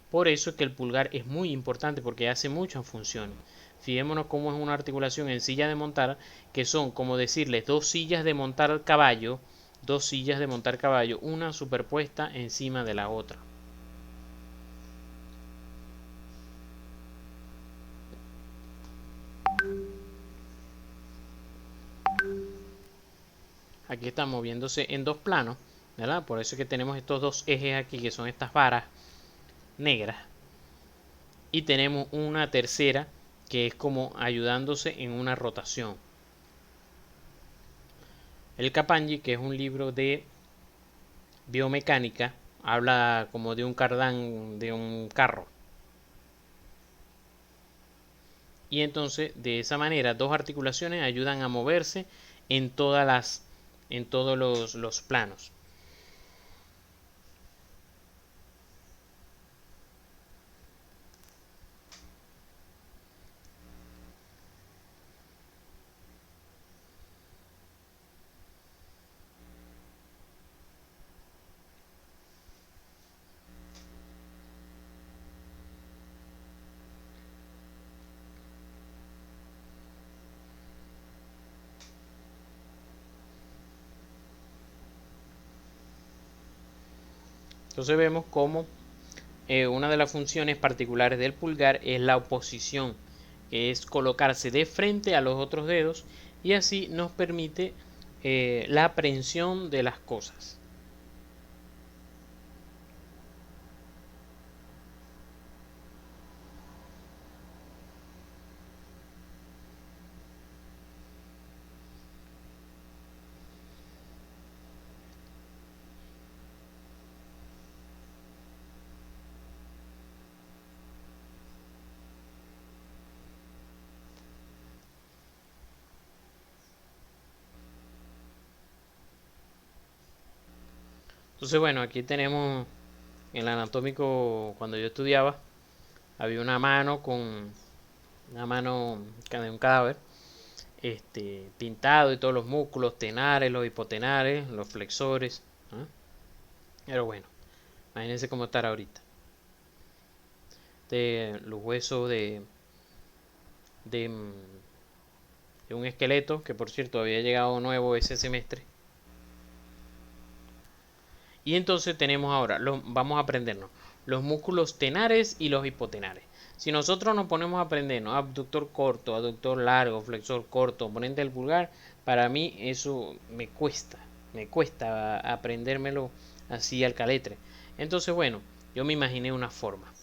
Por eso es que el pulgar es muy importante porque hace muchas funciones. Fijémonos cómo es una articulación en silla de montar, que son como decirles dos sillas de montar caballo, una superpuesta encima de la otra. Aquí está moviéndose en dos planos, ¿verdad? Por eso es que tenemos estos dos ejes aquí, que son estas varas negras. Y tenemos una tercera que es como ayudándose en una rotación. El Kapanji, que es un libro de biomecánica habla como de un cardán de un carro. Y entonces de esa manera dos articulaciones ayudan a moverse en todos los planos. Entonces vemos cómo una de las funciones particulares del pulgar es la oposición, que es colocarse de frente a los otros dedos y así nos permite la aprehensión de las cosas. Entonces, bueno, aquí tenemos en el anatómico, cuando yo estudiaba, había una mano de un cadáver, pintado y todos los músculos, tenares, los hipotenares, los flexores. ¿Ah? Pero bueno, imagínense cómo estará ahorita. De los huesos de, de un esqueleto, que por cierto había llegado nuevo ese semestre. Y entonces tenemos ahora, vamos a aprendernos los músculos tenares y los hipotenares. Si nosotros nos ponemos a aprendernos abductor corto, aductor largo, flexor corto, oponente del pulgar, para mí eso me cuesta aprendérmelo así al caletre. Entonces, bueno, yo me imaginé una forma.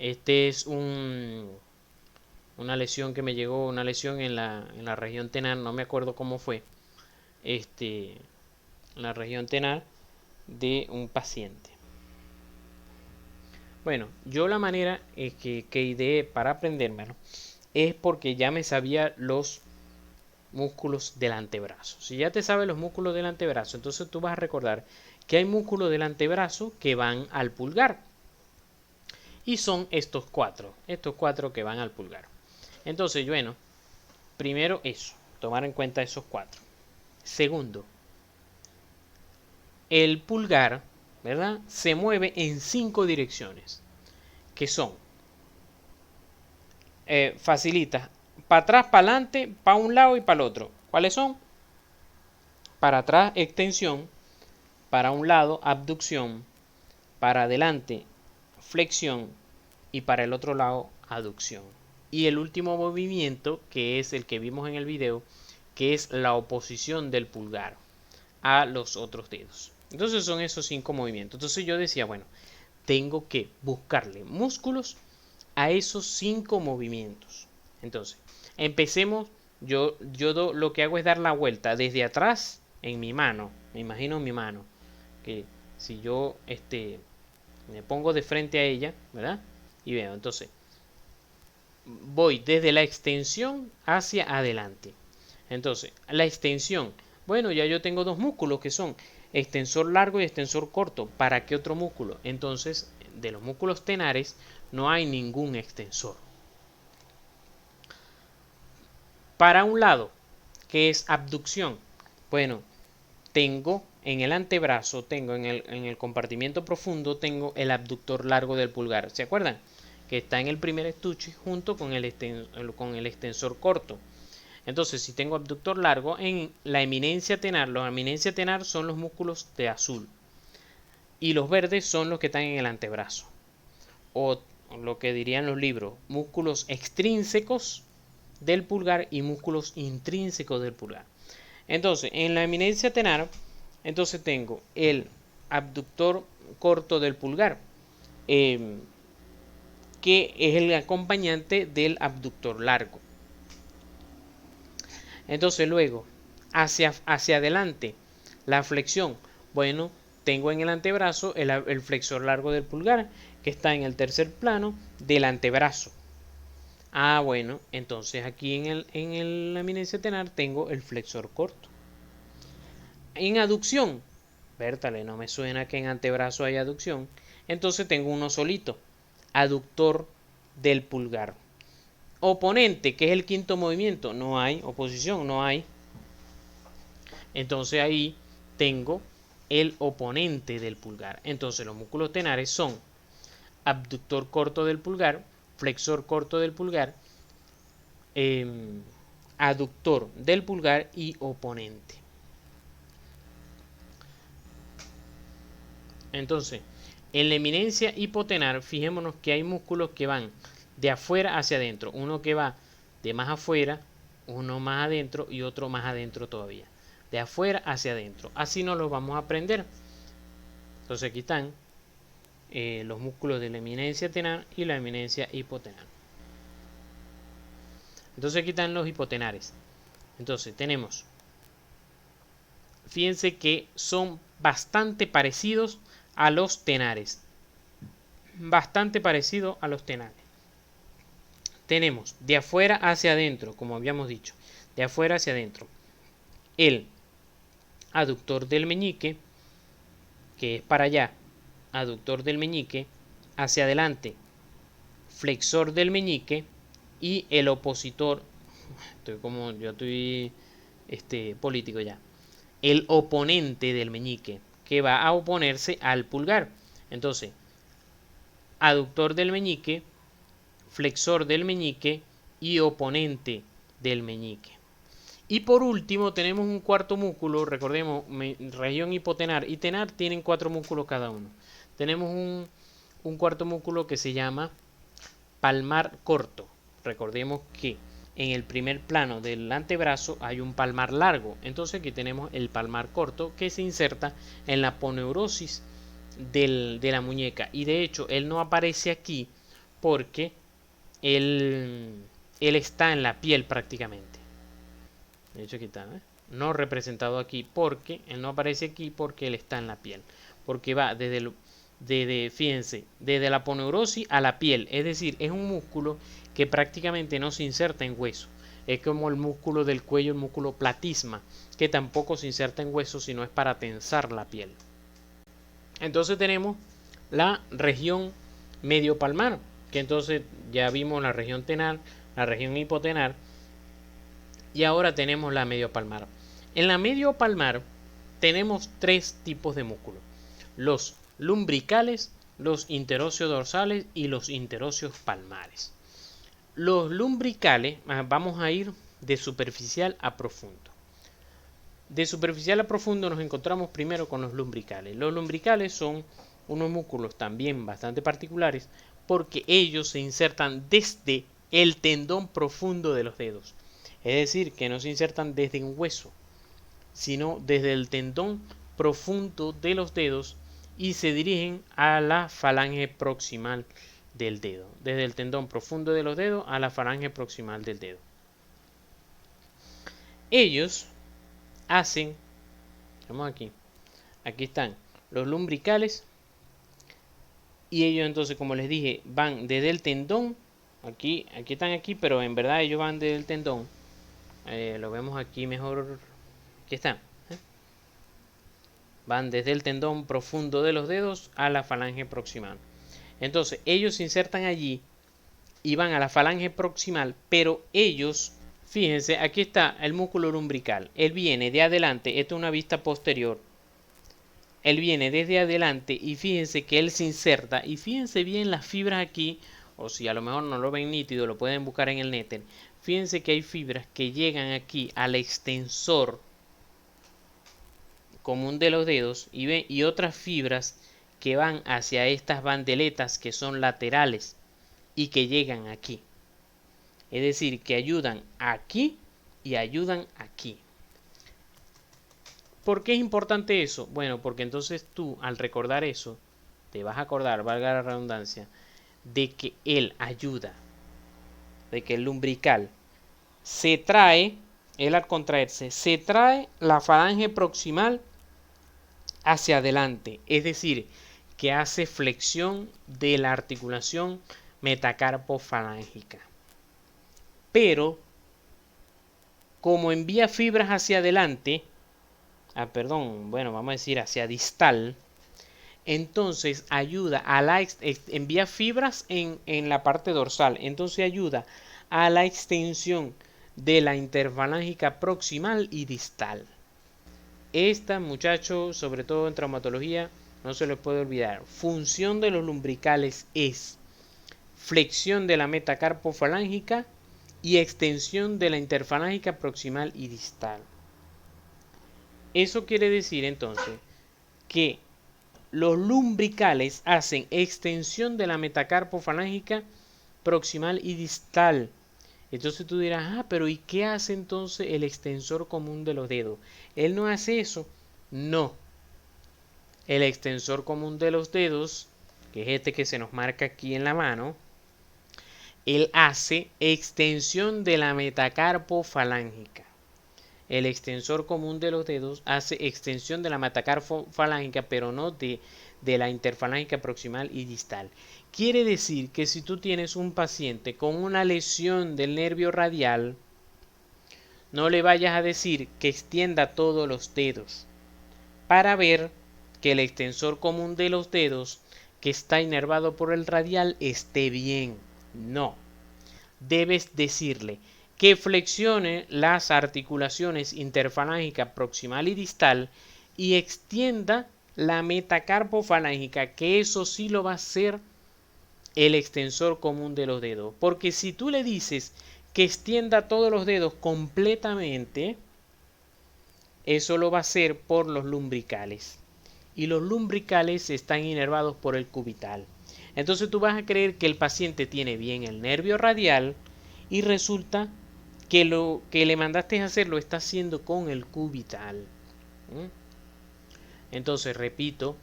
Este es una lesión que me llegó, una lesión en la región tenar, no me acuerdo cómo fue, en la región tenar de un paciente. Bueno, yo la manera que ideé para aprendérmelo es porque ya me sabía los músculos del antebrazo. Si ya te sabes los músculos del antebrazo, entonces tú vas a recordar que hay músculos del antebrazo que van al pulgar. Y son estos cuatro que van al pulgar. Entonces, bueno, primero eso, tomar en cuenta esos cuatro. Segundo, el pulgar, ¿verdad? Se mueve en 5 direcciones, que son, facilita, para atrás, para adelante, para un lado y para el otro. ¿Cuáles son? Para atrás, extensión, para un lado, abducción, para adelante, flexión y para el otro lado, aducción. Y el último movimiento, que es el que vimos en el video, que es la oposición del pulgar a los otros dedos. Entonces son esos 5 movimientos. Entonces yo decía, bueno, tengo que buscarle músculos a esos 5 movimientos. Entonces, empecemos. Yo lo que hago es dar la vuelta desde atrás en mi mano. Me imagino mi mano. Que si yo me pongo de frente a ella, ¿verdad? Y veo, entonces, voy desde la extensión hacia adelante. Entonces, la extensión. Bueno, ya yo tengo dos músculos que son extensor largo y extensor corto. ¿Para qué otro músculo? Entonces, de los músculos tenares no hay ningún extensor. Para un lado, que es abducción. Bueno, tengo en el antebrazo, tengo en el compartimiento profundo, tengo el abductor largo del pulgar. ¿Se acuerdan? Que está en el primer estuche junto con el extensor corto. Entonces, si tengo abductor largo, en la eminencia tenar, los eminencia tenar son los músculos de azul. Y los verdes son los que están en el antebrazo. O lo que dirían los libros, músculos extrínsecos del pulgar y músculos intrínsecos del pulgar. Entonces, en la eminencia tenar, entonces tengo el abductor corto del pulgar, que es el acompañante del abductor largo. Entonces luego, hacia adelante, la flexión. Bueno, tengo en el antebrazo el flexor largo del pulgar, que está en el tercer plano del antebrazo. Ah, bueno, entonces aquí la eminencia tenar tengo el flexor corto. En aducción, Bertale, no me suena que en antebrazo haya aducción. Entonces tengo uno solito, aductor del pulgar. Oponente, que es el quinto movimiento, no hay. Oposición, no hay. Entonces ahí tengo el oponente del pulgar. Entonces los músculos tenares son abductor corto del pulgar, flexor corto del pulgar, aductor del pulgar y oponente. Entonces, en la eminencia hipotenar, fijémonos que hay músculos que van de afuera hacia adentro. Uno que va de más afuera, uno más adentro y otro más adentro todavía. De afuera hacia adentro. Así nos los vamos a aprender. Entonces aquí están los músculos de la eminencia tenar y la eminencia hipotenar. Entonces aquí están los hipotenares. Entonces tenemos, fíjense que son bastante parecidos a los tenares. Bastante parecido a los tenares. Tenemos de afuera hacia adentro, como habíamos dicho. De afuera hacia adentro. El aductor del meñique, que es para allá. Aductor del meñique. Hacia adelante. Flexor del meñique. Y el opositor. Yo estoy político ya. El oponente del meñique, que va a oponerse al pulgar. Entonces, aductor del meñique, flexor del meñique y oponente del meñique. Y por último tenemos un cuarto músculo, recordemos, región hipotenar y tenar tienen 4 músculos cada uno. Tenemos un cuarto músculo que se llama palmar corto. Recordemos que en el primer plano del antebrazo hay un palmar largo. Entonces aquí tenemos el palmar corto que se inserta en la aponeurosis de la muñeca. Y de hecho él no aparece aquí porque él está en la piel prácticamente. De hecho aquí está, no representado aquí porque él no aparece aquí porque él está en la piel. Porque va fíjense, desde la aponeurosis a la piel. Es decir, es un músculo que prácticamente no se inserta en hueso. Es como el músculo del cuello, el músculo platisma, que tampoco se inserta en hueso, sino es para tensar la piel. Entonces tenemos la región medio palmar, que entonces ya vimos la región tenar, la región hipotenar, y ahora tenemos la medio palmar. En la medio palmar tenemos 3 tipos de músculos: los lumbricales, los interóseos dorsales y los interóseos palmares. Los lumbricales, vamos a ir de superficial a profundo. De superficial a profundo nos encontramos primero con los lumbricales. Los lumbricales son unos músculos también bastante particulares porque ellos se insertan desde el tendón profundo de los dedos. Es decir, que no se insertan desde un hueso, sino desde el tendón profundo de los dedos y se dirigen a la falange proximal del dedo. Desde el tendón profundo de los dedos a la falange proximal del dedo. Ellos hacen, vamos aquí están los lumbricales y ellos entonces, como les dije, van desde el tendón, aquí están aquí, pero en verdad ellos van desde el tendón, lo vemos aquí mejor, aquí están, van desde el tendón profundo de los dedos a la falange proximal. Entonces ellos se insertan allí y van a la falange proximal, pero ellos, fíjense, aquí está el músculo lumbrical. Él viene de adelante, esto es una vista posterior. Él viene desde adelante y fíjense que él se inserta. Y fíjense bien las fibras aquí, o si a lo mejor no lo ven nítido, lo pueden buscar en el néter. Fíjense que hay fibras que llegan aquí al extensor común de los dedos y otras fibras que van hacia estas bandeletas que son laterales y que llegan aquí. Es decir, que ayudan aquí y ayudan aquí. ¿Por qué es importante eso? Bueno, porque entonces tú al recordar eso, te vas a acordar, valga la redundancia, de que él ayuda, de que el lumbrical se trae, él al contraerse, se trae la falange proximal hacia adelante, es decir, que hace flexión de la articulación metacarpofalángica. Pero, como envía fibras hacia adelante, vamos a decir hacia distal, entonces ayuda a envía fibras en la parte dorsal, entonces ayuda a la extensión de la interfalángica proximal y distal. Esta, muchachos, sobre todo en traumatología, no se les puede olvidar. Función de los lumbricales es flexión de la metacarpofalángica y extensión de la interfalángica proximal y distal. Eso quiere decir entonces que los lumbricales hacen extensión de la metacarpofalángica proximal y distal. Entonces tú dirás, pero ¿y qué hace entonces el extensor común de los dedos? ¿Él no hace eso? No. El extensor común de los dedos, que es este que se nos marca aquí en la mano, él hace extensión de la metacarpofalángica. El extensor común de los dedos hace extensión de la metacarpofalángica, pero no de la interfalángica proximal y distal. Quiere decir que si tú tienes un paciente con una lesión del nervio radial, no le vayas a decir que extienda todos los dedos para ver que el extensor común de los dedos que está inervado por el radial esté bien. No. Debes decirle que flexione las articulaciones interfalángica proximal y distal y extienda la metacarpofalángica, que eso sí lo va a hacer el extensor común de los dedos. Porque si tú le dices que extienda todos los dedos completamente, eso lo va a hacer por los lumbricales. Y los lumbricales están inervados por el cubital. Entonces tú vas a creer que el paciente tiene bien el nervio radial y resulta que lo que le mandaste a hacer lo está haciendo con el cubital. Entonces, repito,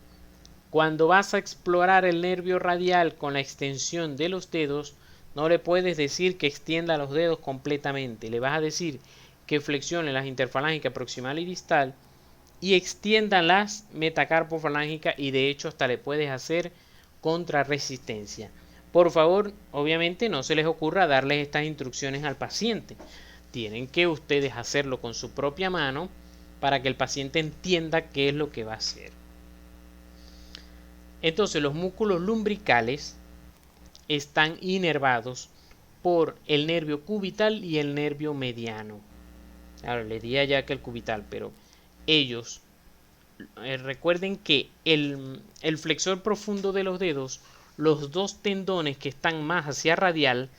cuando vas a explorar el nervio radial con la extensión de los dedos, no le puedes decir que extienda los dedos completamente. Le vas a decir que flexione las interfalángicas proximal y distal y extienda las metacarpofalángicas, y de hecho hasta le puedes hacer contrarresistencia. Por favor, obviamente no se les ocurra darles estas instrucciones al paciente. Tienen que ustedes hacerlo con su propia mano para que el paciente entienda qué es lo que va a hacer. Entonces los músculos lumbricales están inervados por el nervio cubital y el nervio mediano. Ahora les diría ya que el cubital, pero ellos recuerden que el flexor profundo de los dedos, los dos tendones que están más hacia radial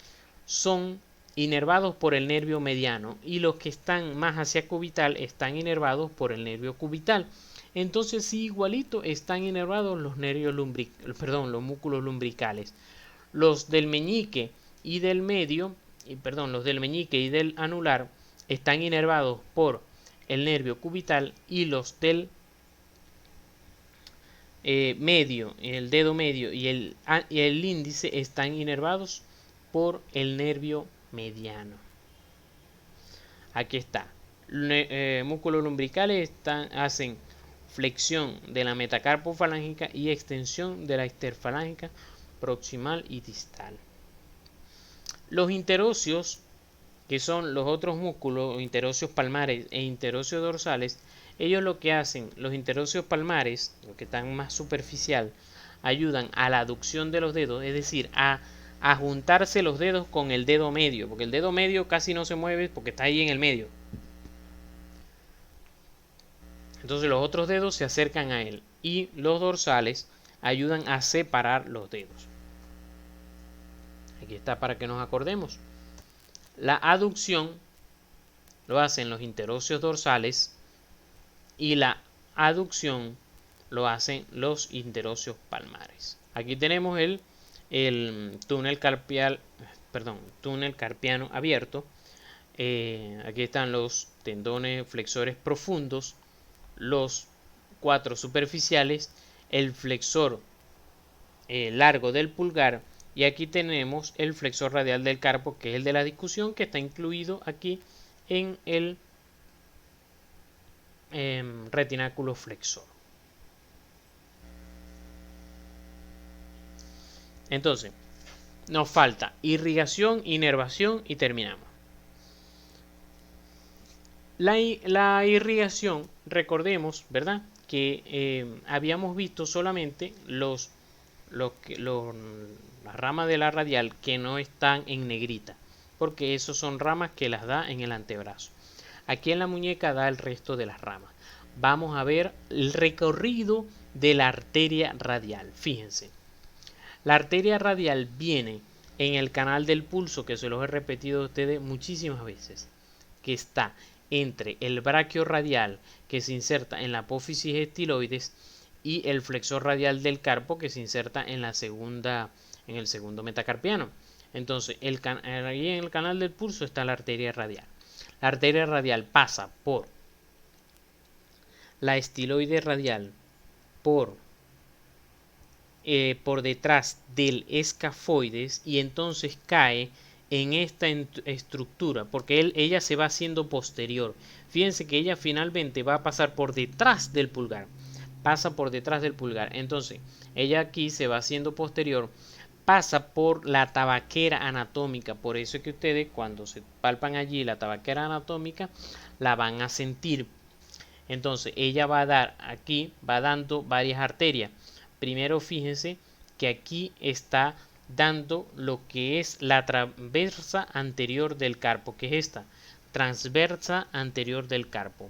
son inervados por el nervio mediano y los que están más hacia cubital están inervados por el nervio cubital. Entonces sí, igualito están inervados los nervios los músculos lumbricales. Los del meñique y del medio, los del meñique y del anular están inervados por el nervio cubital, y los del medio, el dedo medio y el índice están inervados por el nervio mediano. Aquí está. Músculos lumbricales hacen flexión de la metacarpofalángica y extensión de la interfalángica proximal y distal. Los interóseos, que son los otros músculos, interóseos palmares e interóseos dorsales, ellos lo que hacen, los interóseos palmares, los que están más superficial, ayudan a la aducción de los dedos, es decir, a juntarse los dedos con el dedo medio, porque el dedo medio casi no se mueve porque está ahí en el medio. Entonces los otros dedos se acercan a él, y los dorsales ayudan a separar los dedos. Aquí está para que nos acordemos. La aducción lo hacen los interóseos dorsales y la aducción lo hacen los interóseos palmares. Aquí tenemos el túnel carpiano abierto. Aquí están los tendones flexores profundos, los 4 superficiales, el flexor largo del pulgar, y aquí tenemos el flexor radial del carpo, que es el de la discusión, que está incluido aquí en el retináculo flexor. Entonces, nos falta irrigación, inervación y terminamos. La irrigación, recordemos, ¿verdad? Que habíamos visto solamente las ramas de la radial que no están en negrita, porque esos son ramas que las da en el antebrazo. Aquí en la muñeca da el resto de las ramas. Vamos a ver el recorrido de la arteria radial. Fíjense, la arteria radial viene en el canal del pulso, que se los he repetido a ustedes muchísimas veces, que está entre el braquio radial, que se inserta en la apófisis estiloides, y el flexor radial del carpo, que se inserta en el segundo metacarpiano. Entonces, ahí en el canal del pulso está la arteria radial. La arteria radial pasa por la estiloide radial, por detrás del escafoides, y entonces cae en esta estructura, porque ella se va haciendo posterior. Fíjense que ella finalmente va a pasar por detrás del pulgar. Pasa por detrás del pulgar. Entonces, ella aquí se va haciendo posterior. Pasa por la tabaquera anatómica. Por eso es que ustedes, cuando se palpan allí la tabaquera anatómica, la van a sentir. Entonces, ella va a dar aquí, va dando varias arterias. Primero, fíjense que aquí está dando lo que es la transversa anterior del carpo, que es esta, transversa anterior del carpo,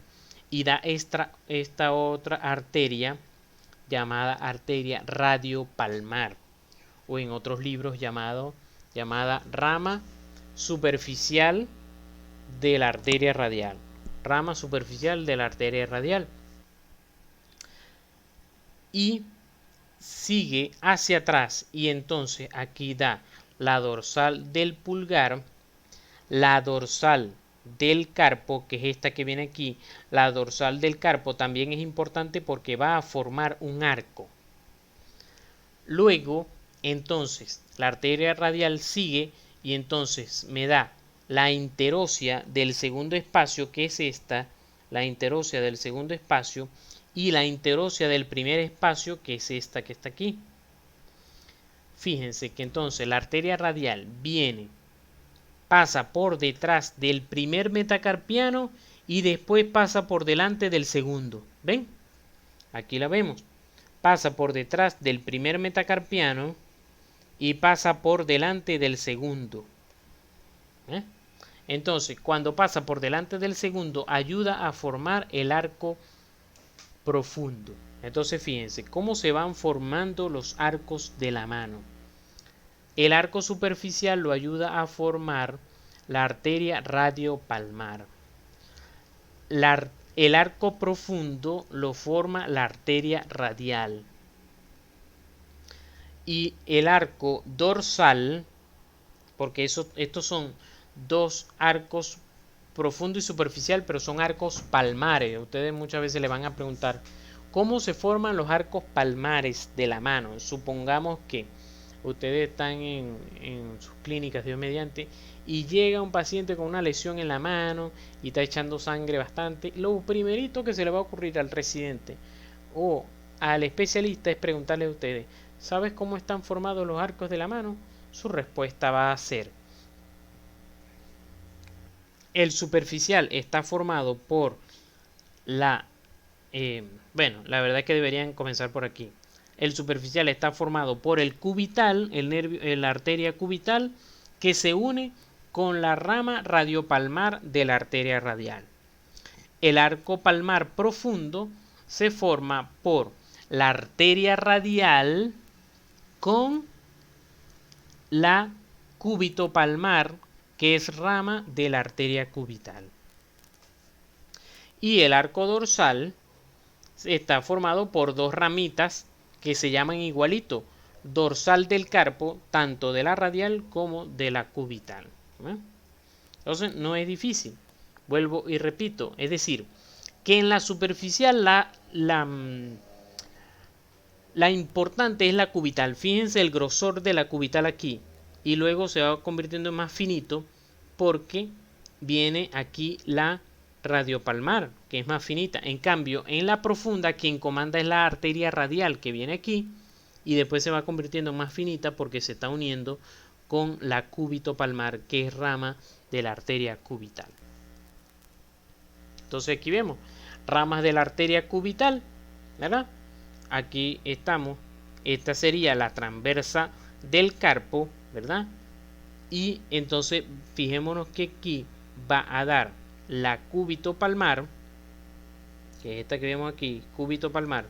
y da esta otra arteria llamada arteria radiopalmar, o en otros libros llamada rama superficial de la arteria radial, rama superficial de la arteria radial, y sigue hacia atrás, y entonces aquí da la dorsal del pulgar, la dorsal del carpo, que es esta que viene aquí. La dorsal del carpo también es importante porque va a formar un arco. Luego, entonces, la arteria radial sigue y entonces me da la interósea del segundo espacio, que es esta, la interósea del segundo espacio, y la interósea del primer espacio, que es esta que está aquí. Fíjense que entonces la arteria radial pasa por detrás del primer metacarpiano y después pasa por delante del segundo. ¿Ven? Aquí la vemos. Pasa por detrás del primer metacarpiano y pasa por delante del segundo. Entonces, cuando pasa por delante del segundo, ayuda a formar el arco profundo. Entonces, fíjense cómo se van formando los arcos de la mano. El arco superficial lo ayuda a formar la arteria radiopalmar. El arco profundo lo forma la arteria radial. Y el arco dorsal, porque estos son dos arcos, profundo y superficial, pero son arcos palmares. Ustedes muchas veces le van a preguntar, ¿cómo se forman los arcos palmares de la mano? Supongamos que ustedes están en sus clínicas, Dios mediante, y llega un paciente con una lesión en la mano y está echando sangre bastante. Lo primerito que se le va a ocurrir al residente o al especialista es preguntarle a ustedes, ¿sabes cómo están formados los arcos de la mano? Su respuesta va a ser: el superficial está formado por la verdad es que deberían comenzar por aquí. El superficial está formado por el cubital, la arteria cubital, que se une con la rama radiopalmar de la arteria radial. El arco palmar profundo se forma por la arteria radial con la cúbito-palmar, que es rama de la arteria cubital. Y el arco dorsal está formado por dos ramitas que se llaman igualito, dorsal del carpo, tanto de la radial como de la cubital. Entonces no es difícil. Vuelvo y repito, es decir, que en la superficial la importante es la cubital. Fíjense el grosor de la cubital aquí, y luego se va convirtiendo en más finito porque viene aquí la radiopalmar, que es más finita. En cambio, en la profunda quien comanda es la arteria radial, que viene aquí, y después se va convirtiendo más finita porque se está uniendo con la cúbito palmar, que es rama de la arteria cubital. Entonces aquí vemos ramas de la arteria cubital, ¿verdad? Aquí estamos, esta sería la transversa del carpo, ¿verdad? Y entonces fijémonos que aquí va a dar la cúbito palmar, que es esta que vemos aquí, cúbito palmar,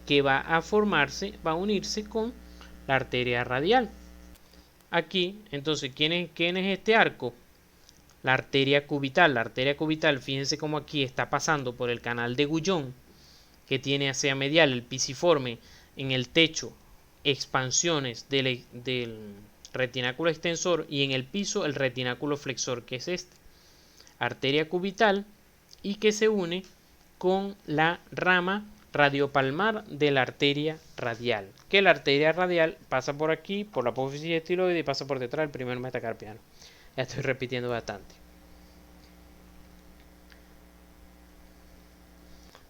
que va a formarse, va a unirse con la arteria radial. Aquí, entonces, ¿quién es este arco? La arteria cubital. La arteria cubital, fíjense cómo aquí está pasando por el canal de Guyon, que tiene hacia medial el pisiforme en el techo, expansiones del retináculo extensor, y en el piso el retináculo flexor, que es este. Arteria cubital, y que se une con la rama radiopalmar de la arteria radial, que la arteria radial pasa por aquí, por la apófisis estiloide, y pasa por detrás del primer metacarpiano. Ya estoy repitiendo bastante.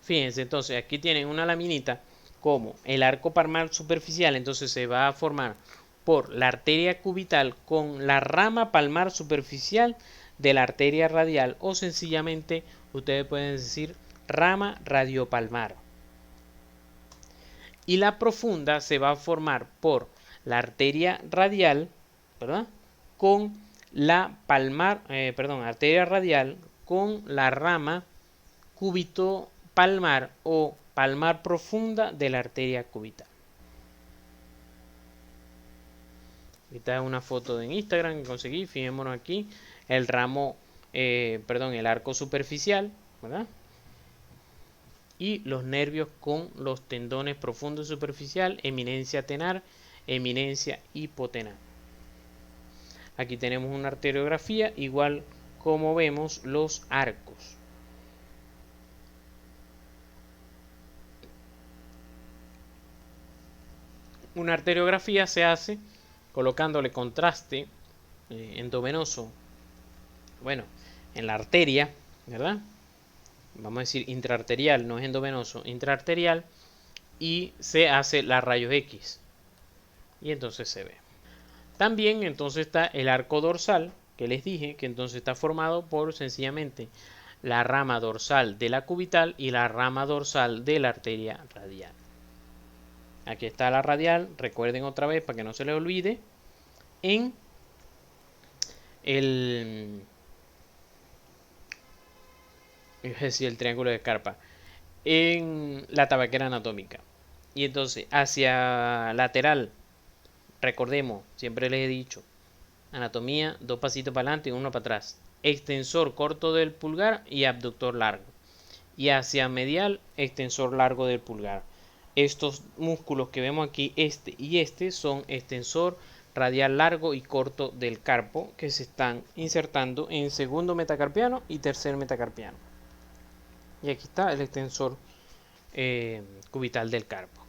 Fíjense, entonces aquí tienen una laminita como el arco palmar superficial, entonces se va a formar por la arteria cubital con la rama palmar superficial de la arteria radial, o sencillamente ustedes pueden decir rama radiopalmar. Y la profunda se va a formar por la arteria radial, ¿verdad? Con la arteria radial con la rama cúbito palmar o palmar profunda de la arteria cubital. Esta es una foto en Instagram que conseguí, fijémonos aquí, el ramo, el arco superficial, ¿verdad? Y los nervios con los tendones profundo y superficial, eminencia tenar, eminencia hipotenar. Aquí tenemos una arteriografía, igual como vemos los arcos. Una arteriografía se hace colocándole contraste endovenoso, bueno, en la arteria, ¿verdad? Vamos a decir intraarterial, no es endovenoso, intraarterial, y se hace la rayos X y entonces se ve. También entonces está el arco dorsal, que les dije que entonces está formado por sencillamente la rama dorsal de la cubital y la rama dorsal de la arteria radial. Aquí está la radial, recuerden otra vez para que no se les olvide, en el triángulo de Scarpa, en la tabaquera anatómica. Y entonces hacia lateral, recordemos, siempre les he dicho, anatomía, 2 pasitos para adelante y 1 para atrás. Extensor corto del pulgar y abductor largo. Y hacia medial, extensor largo del pulgar. Estos músculos que vemos aquí, este y este, son extensor radial largo y corto del carpo, que se están insertando en segundo metacarpiano y tercer metacarpiano. Y aquí está el extensor cubital del carpo.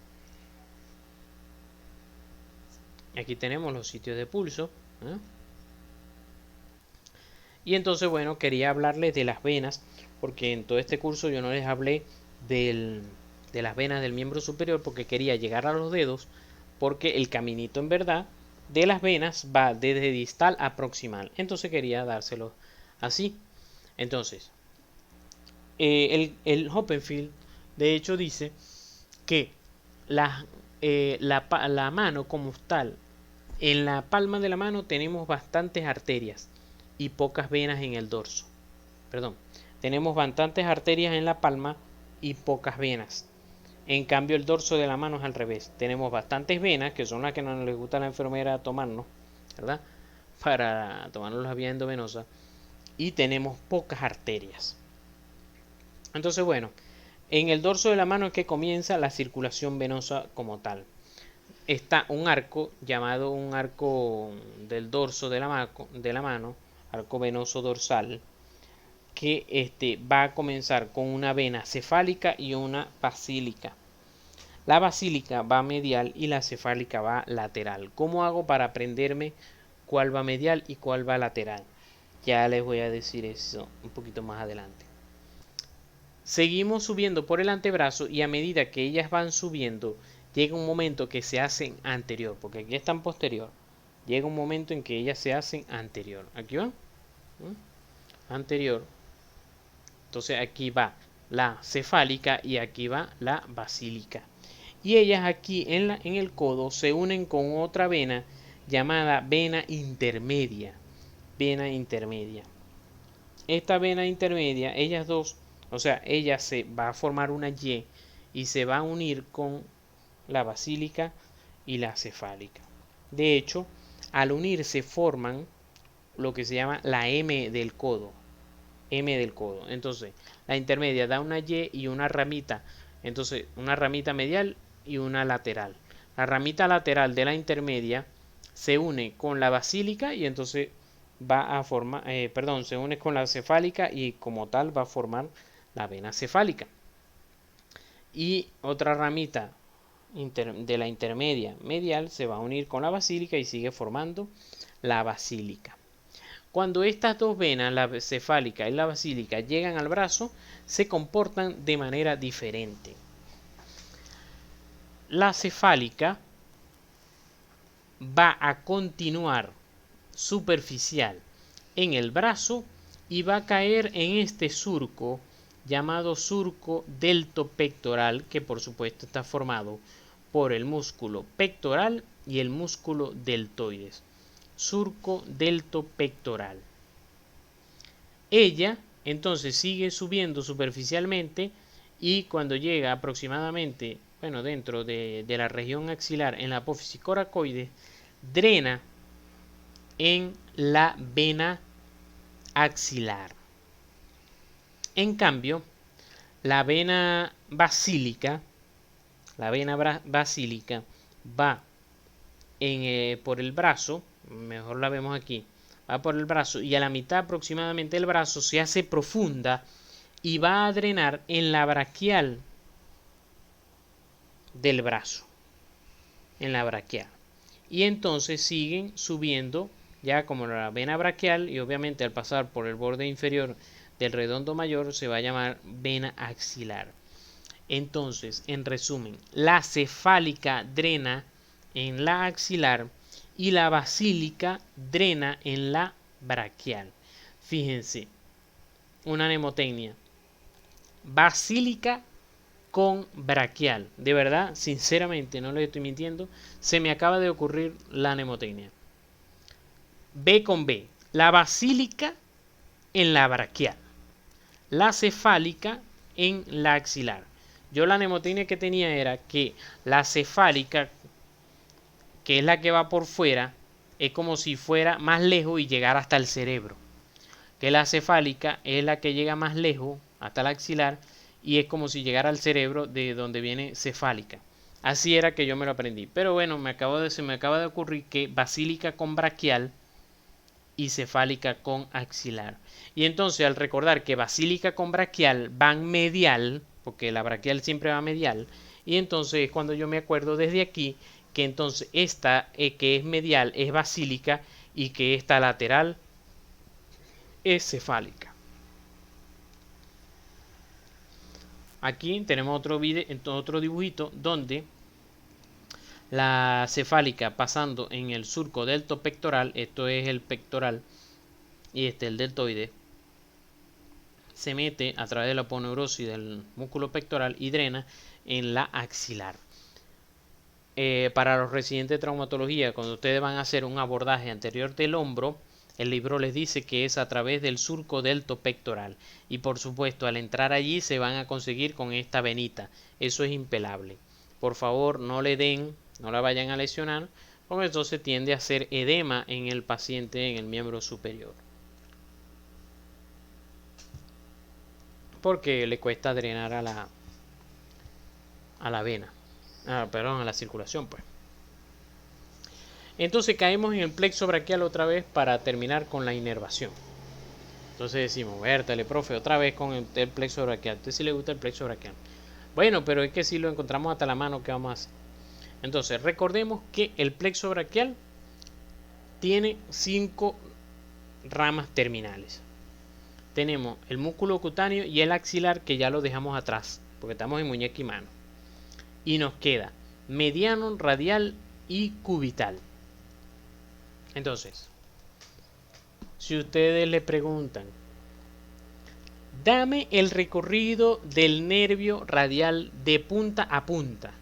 Aquí tenemos los sitios de pulso, ¿eh? Y entonces, bueno, quería hablarles de las venas, porque en todo este curso yo no les hablé de las venas del miembro superior, porque quería llegar a los dedos, porque el caminito en verdad de las venas va desde distal a proximal. Entonces quería dárselo así. Entonces, el Hoppenfield de hecho dice que la mano como tal, en la palma de la mano tenemos bastantes arterias y pocas venas en el dorso. Perdón, tenemos bastantes arterias en la palma y pocas venas. En cambio el dorso de la mano es al revés. Tenemos bastantes venas, que son las que no les gusta a la enfermera tomarnos, ¿verdad? Para tomarnos las vías endovenosas. Y tenemos pocas arterias. Entonces, bueno, en el dorso de la mano es que comienza la circulación venosa como tal. Está un arco llamado un arco del dorso de la mano, arco venoso dorsal, que va a comenzar con una vena cefálica y una basílica. La basílica va medial y la cefálica va lateral. ¿Cómo hago para aprenderme cuál va medial y cuál va lateral? Ya les voy a decir eso un poquito más adelante. Seguimos subiendo por el antebrazo y a medida que ellas van subiendo llega un momento que se hacen anterior, porque aquí están posterior. Llega un momento en que ellas se hacen anterior. Aquí va, anterior. Entonces aquí va la cefálica y aquí va la basílica. Y ellas aquí en el codo se unen con otra vena llamada vena intermedia. Vena intermedia. Esta vena intermedia, ellas dos, o sea, ella se va a formar una y se va a unir con la basílica y la cefálica. De hecho, al unirse forman lo que se llama la M del codo. M del codo. Entonces, la intermedia da una y una ramita. Entonces, una ramita medial y una lateral. La ramita lateral de la intermedia se une con la basílica y entonces va a formar, se une con la cefálica y como tal va a formar la vena cefálica. Y otra ramita de la intermedia medial se va a unir con la basílica y sigue formando la basílica. Cuando estas dos venas, la cefálica y la basílica, llegan al brazo, se comportan de manera diferente. La cefálica va a continuar superficial en el brazo y va a caer en este surco llamado surco deltopectoral, que por supuesto está formado por el músculo pectoral y el músculo deltoides. Surco deltopectoral. Ella entonces sigue subiendo superficialmente y cuando llega aproximadamente, bueno, dentro de la región axilar en la apófisis coracoides, drena en la vena axilar. En cambio, la vena basílica va por el brazo, mejor la vemos aquí, va por el brazo y a la mitad aproximadamente del brazo se hace profunda y va a drenar en la braquial del brazo, en la braquial. Y entonces siguen subiendo ya como la vena braquial y obviamente al pasar por el borde inferior del redondo mayor se va a llamar vena axilar. Entonces, en resumen, la cefálica drena en la axilar y la basílica drena en la braquial. Fíjense, una mnemotecnia. Basílica con braquial. De verdad, sinceramente, no les estoy mintiendo, se me acaba de ocurrir la mnemotecnia. B con B. La basílica en la braquial. La cefálica en la axilar. Yo la mnemotecnia que tenía era que la cefálica, que es la que va por fuera, es como si fuera más lejos y llegara hasta el cerebro. Que la cefálica es la que llega más lejos, hasta la axilar, y es como si llegara al cerebro de donde viene cefálica. Así era que yo me lo aprendí. Pero bueno, se me acaba de ocurrir que basílica con braquial y cefálica con axilar. Y entonces al recordar que basílica con braquial van medial, porque la braquial siempre va medial, y entonces es cuando yo me acuerdo desde aquí que entonces esta que es medial es basílica y que esta lateral es cefálica. Aquí tenemos otro dibujito donde la cefálica pasando en el surco deltopectoral, esto es el pectoral y este el deltoide, se mete a través de la aponeurosis del músculo pectoral y drena en la axilar. Para los residentes de traumatología, cuando ustedes van a hacer un abordaje anterior del hombro, el libro les dice que es a través del surco deltopectoral. Y por supuesto, al entrar allí se van a conseguir con esta venita. Eso es impelable. Por favor, no le den, no la vayan a lesionar, porque entonces tiende a hacer edema en el paciente en el miembro superior. Porque le cuesta drenar a la vena. Perdón, a la circulación, pues. Entonces caemos en el plexo braquial otra vez para terminar con la inervación. Entonces decimos, vértale, profe, otra vez con el plexo braquial. ¿A usted sí le gusta el plexo braquial? Bueno, pero es que si lo encontramos hasta la mano, ¿qué vamos a hacer? Entonces, recordemos que el plexo braquial tiene 5 ramas terminales. Tenemos el músculo cutáneo y el axilar, que ya lo dejamos atrás, porque estamos en muñeca y mano. Y nos queda mediano, radial y cubital. Entonces, si ustedes le preguntan, dame el recorrido del nervio radial de punta a punta,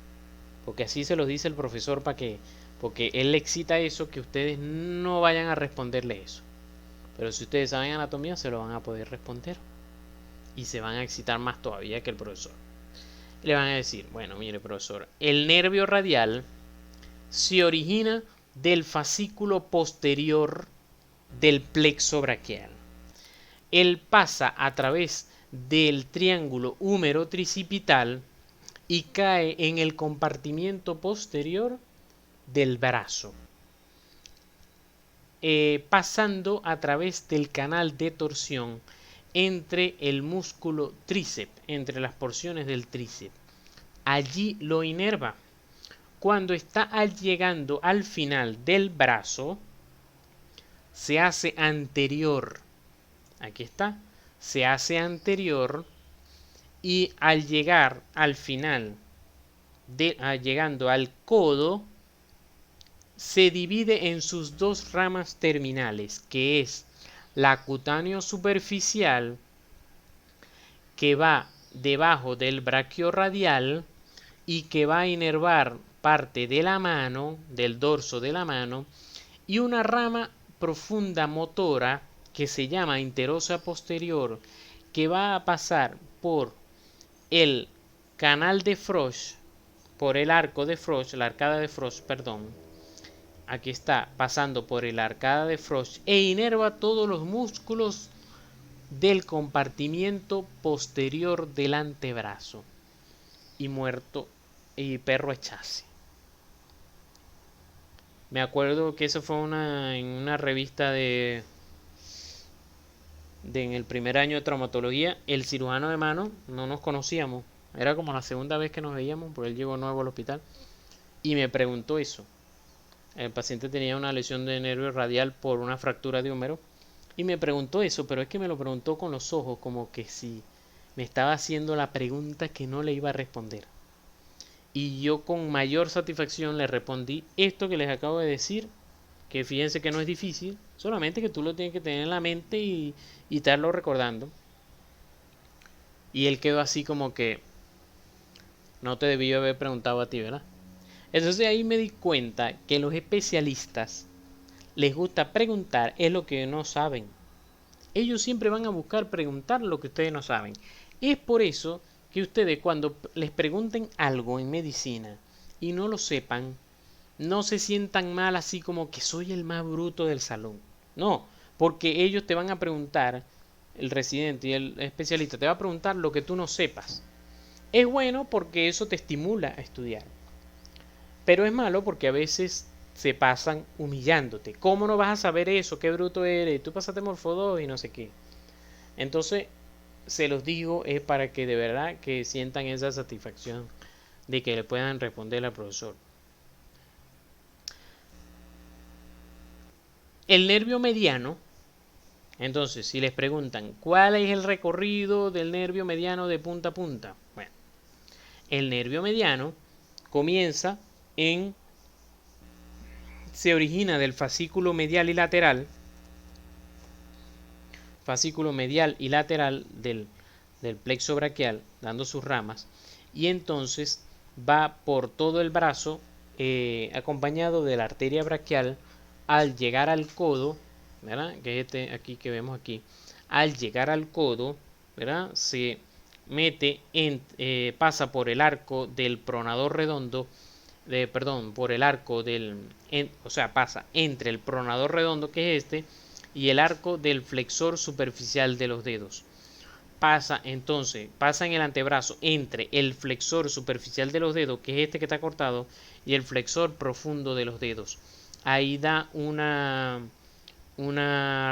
porque así se los dice el profesor porque él le excita eso, que ustedes no vayan a responderle eso. Pero si ustedes saben anatomía, se lo van a poder responder. Y se van a excitar más todavía que el profesor. Le van a decir, bueno, mire profesor, el nervio radial se origina del fascículo posterior del plexo braquial. Él pasa a través del triángulo húmero-tricipital y cae en el compartimiento posterior del brazo, pasando a través del canal de torsión entre el músculo tríceps, entre las porciones del tríceps. Allí lo inerva. Cuando está llegando al final del brazo, se hace anterior. Aquí está. Se hace anterior y al llegar al final, llegando al codo, se divide en sus dos ramas terminales, que es la cutáneo superficial, que va debajo del braquiorradial y que va a inervar parte de la mano, del dorso de la mano, y una rama profunda motora que se llama interosa posterior, que va a pasar por el canal de Frosch, por el arco de Frosch, la arcada de Frosch, perdón. Aquí está, pasando por el arcada de Frosch e inerva todos los músculos del compartimiento posterior del antebrazo. Y muerto y perro echase. Me acuerdo que eso fue en una revista en el primer año de traumatología. El cirujano de mano, no nos conocíamos, era como la segunda vez que nos veíamos, porque él llegó nuevo al hospital y me preguntó eso. El paciente tenía una lesión de nervio radial por una fractura de húmero y me preguntó eso, pero es que me lo preguntó con los ojos, como que si me estaba haciendo la pregunta que no le iba a responder. Y yo con mayor satisfacción le respondí esto que les acabo de decir, que fíjense que no es difícil, solamente que tú lo tienes que tener en la mente y estarlo recordando. Y él quedó así como que no te debí haber preguntado a ti, ¿verdad? Entonces ahí me di cuenta que los especialistas les gusta preguntar es lo que no saben. Ellos siempre van a buscar preguntar lo que ustedes no saben. Es por eso que ustedes cuando les pregunten algo en medicina y no lo sepan, no se sientan mal así como que soy el más bruto del salón. No, porque ellos te van a preguntar, el residente y el especialista te va a preguntar lo que tú no sepas. Es bueno porque eso te estimula a estudiar. Pero es malo porque a veces se pasan humillándote. ¿Cómo no vas a saber eso? ¿Qué bruto eres? Tú pasaste Morfo 2 y no sé qué. Entonces, se los digo es para que de verdad que sientan esa satisfacción de que le puedan responder al profesor. El nervio mediano, entonces, si les preguntan cuál es el recorrido del nervio mediano de punta a punta, bueno, el nervio mediano comienza se origina del fascículo medial y lateral del plexo braquial, dando sus ramas, y entonces va por todo el brazo acompañado de la arteria braquial al llegar al codo, ¿verdad? Que es este aquí que vemos aquí. Al llegar al codo, ¿verdad? Se mete pasa por el arco del pronador redondo, por el arco o sea, pasa entre el pronador redondo, que es este, y el arco del flexor superficial de los dedos. Pasa en el antebrazo entre el flexor superficial de los dedos, que es este que está cortado, y el flexor profundo de los dedos. Ahí da una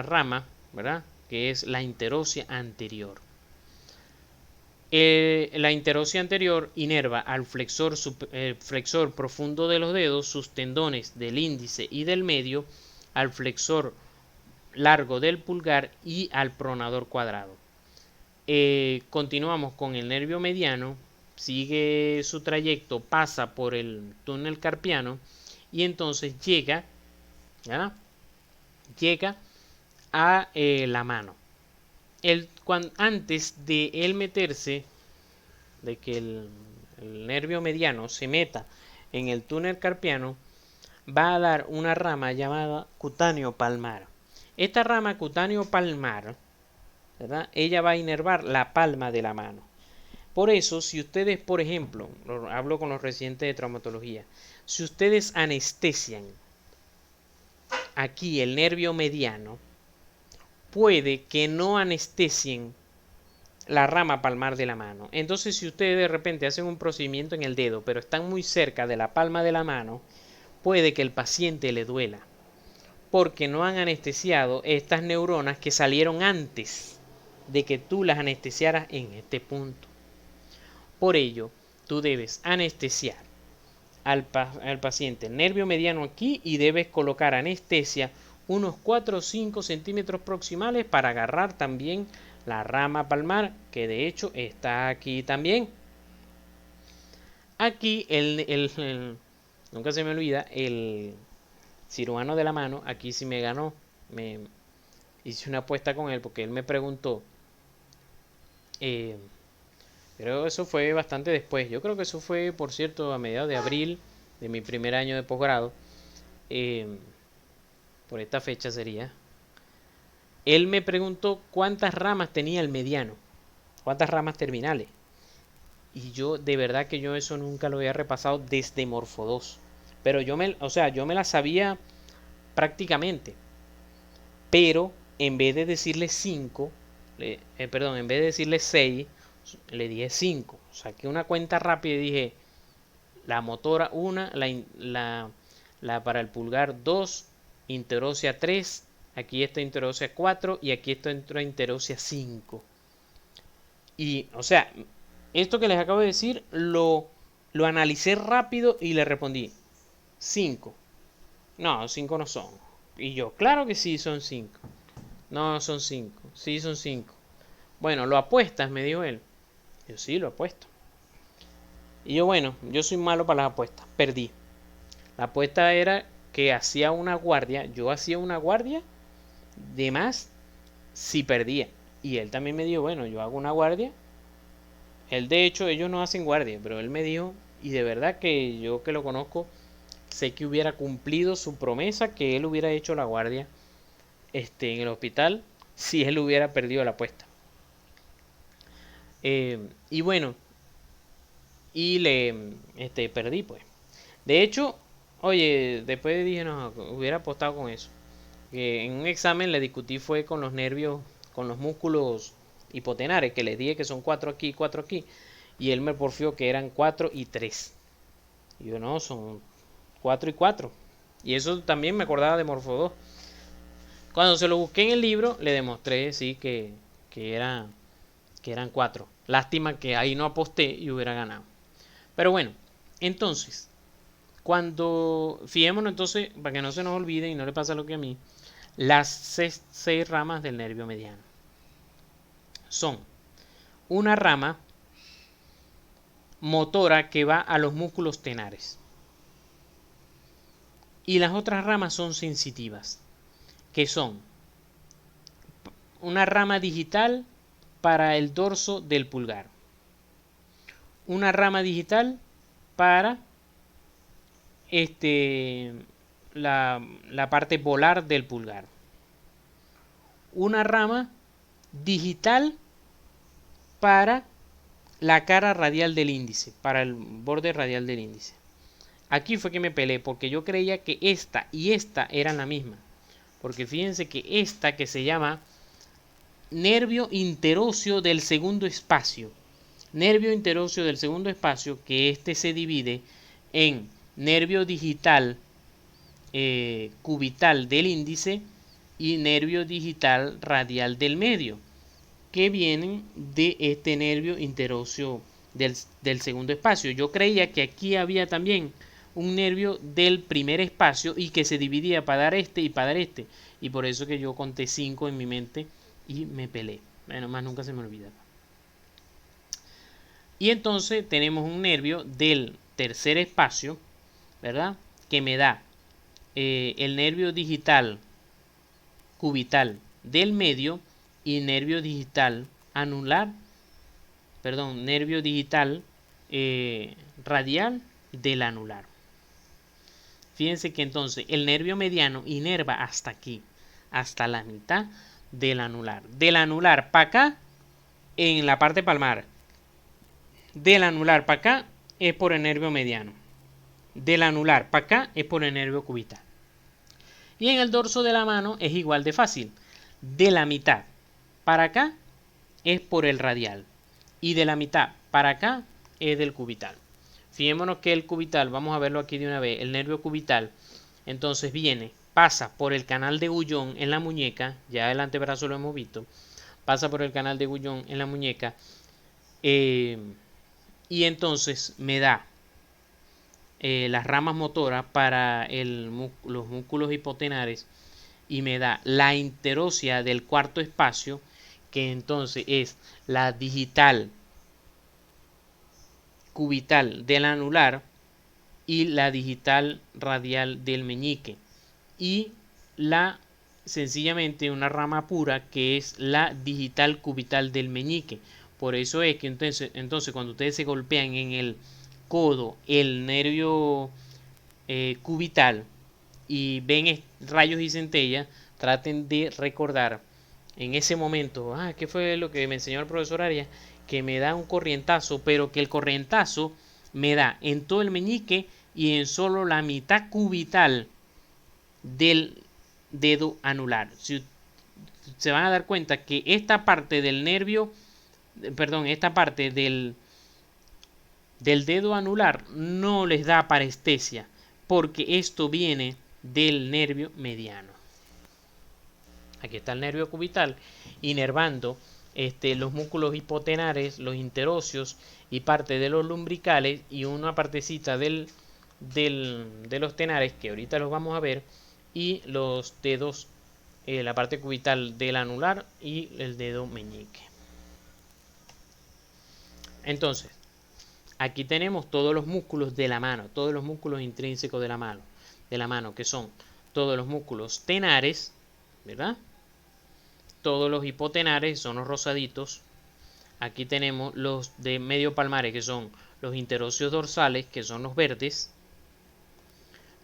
rama, ¿verdad? Que es la interosia anterior. La interosia anterior inerva al flexor profundo de los dedos, sus tendones del índice y del medio, al flexor largo del pulgar y al pronador cuadrado. Continuamos con el nervio mediano, sigue su trayecto, pasa por el túnel carpiano y entonces llega, ¿ya? Llega a la mano. Antes de él meterse, de que el nervio mediano se meta en el túnel carpiano, va a dar una rama llamada cutáneo palmar. Esta rama cutáneo palmar, ¿verdad? Ella va a inervar la palma de la mano. Por eso, si ustedes, por ejemplo, hablo con los residentes de traumatología, si ustedes anestesian aquí el nervio mediano, puede que no anestesien la rama palmar de la mano. Entonces, si ustedes de repente hacen un procedimiento en el dedo, pero están muy cerca de la palma de la mano, puede que el paciente le duela, porque no han anestesiado estas neuronas que salieron antes de que tú las anestesiaras en este punto. Por ello, tú debes anestesiar al paciente el nervio mediano aquí y debes colocar anestesia unos 4 o 5 centímetros proximales para agarrar también la rama palmar, que de hecho está aquí también. Aquí nunca se me olvida, el cirujano de la mano, aquí sí me ganó. Me hice una apuesta con él porque él me preguntó, pero eso fue bastante después. Yo creo que eso fue, por cierto, a mediados de abril de mi primer año de posgrado. Por esta fecha sería. Él me preguntó cuántas ramas tenía el mediano, cuántas ramas terminales. Y yo, de verdad que yo eso nunca lo había repasado desde Morfo 2. Pero yo me la sabía prácticamente. Pero en vez de decirle 5, en vez de decirle 6, le dije 5. Saqué una cuenta rápida y dije, la motora 1, la para el pulgar 2, interósea 3, aquí está interósea 4 y aquí está interósea 5. Y, o sea, esto que les acabo de decir lo analicé rápido y le respondí 5. No, 5 no son. Y yo, claro que sí son 5. No, son 5. Sí, son 5. Bueno, ¿lo apuestas? Me dijo él. Yo sí, lo apuesto. Y yo, bueno, yo soy malo para las apuestas. Perdí. La apuesta era que hacía una guardia. Yo hacía una guardia de más si perdía. Y él también me dijo, bueno, yo hago una guardia. Él, de hecho, ellos no hacen guardia, pero él me dijo, y de verdad que yo que lo conozco, sé que hubiera cumplido su promesa, que él hubiera hecho la guardia en el hospital si él hubiera perdido la apuesta. Y bueno, y perdí pues. De hecho, oye, después dije, no, hubiera apostado con eso. Que en un examen le discutí fue con los nervios, con los músculos hipotenares, que les dije que son 4 aquí, 4 aquí. Y él me porfió que eran 4 y 3. Y yo, no, son 4 y 4. Y eso también me acordaba de Morfo 2. Cuando se lo busqué en el libro, le demostré, sí, que eran 4. Lástima que ahí no aposté y hubiera ganado. Pero bueno, entonces, fijémonos entonces, para que no se nos olvide y no le pasa lo que a mí, las 6 ramas del nervio mediano. Son una rama motora que va a los músculos tenares. Y las otras ramas son sensitivas, que son una rama digital para el dorso del pulgar, una rama digital para la parte polar del pulgar, una rama digital para la cara radial del índice, para el borde radial del índice. Aquí fue que me peleé porque yo creía que esta y esta eran la misma. Porque fíjense que esta, que se llama nervio interóseo del segundo espacio, nervio interóseo del segundo espacio, que se divide en nervio digital cubital del índice y nervio digital radial del medio, que vienen de este nervio interóseo del segundo espacio. Yo creía que aquí había también un nervio del primer espacio y que se dividía para dar este y para dar este. Y por eso que yo conté 5 en mi mente y me peleé. Bueno, más nunca se me olvida. Y entonces tenemos un nervio del tercer espacio, ¿verdad? Que me da el nervio digital cubital del medio y nervio digital anular, perdón, nervio digital radial del anular. Fíjense que entonces el nervio mediano inerva hasta aquí, hasta la mitad del anular. Del anular para acá, en la parte palmar. Del anular para acá es por el nervio mediano. Del anular para acá es por el nervio cubital. Y en el dorso de la mano es igual de fácil. De la mitad para acá es por el radial. Y de la mitad para acá es del cubital. Fijémonos que el cubital, vamos a verlo aquí de una vez, el nervio cubital, entonces viene, pasa por el canal de Guyon en la muñeca, ya el antebrazo lo hemos visto, pasa por el canal de Guyon en la muñeca, y entonces me da las ramas motoras para los músculos hipotenares y me da la interósea del cuarto espacio, que entonces es la digital cubital del anular y la digital radial del meñique, y la sencillamente una rama pura que es la digital cubital del meñique. Por eso es que entonces cuando ustedes se golpean en el codo el nervio cubital y ven rayos y centellas, traten de recordar en ese momento, ¿qué fue lo que me enseñó el profesor Arias? Que me da un corrientazo, pero que el corrientazo me da en todo el meñique y en solo la mitad cubital del dedo anular. Si se van a dar cuenta que esta parte del nervio, perdón, esta parte del dedo anular no les da parestesia, porque esto viene del nervio mediano. Aquí está el nervio cubital inervando los músculos hipotenares, los interóseos y parte de los lumbricales y una partecita de los tenares, que ahorita los vamos a ver, y los dedos, la parte cubital del anular y el dedo meñique. Entonces, aquí tenemos todos los músculos de la mano, todos los músculos intrínsecos de la mano, que son todos los músculos tenares, ¿verdad? Todos los hipotenares son los rosaditos. Aquí tenemos los de medio palmares, que son los interóseos dorsales, que son los verdes.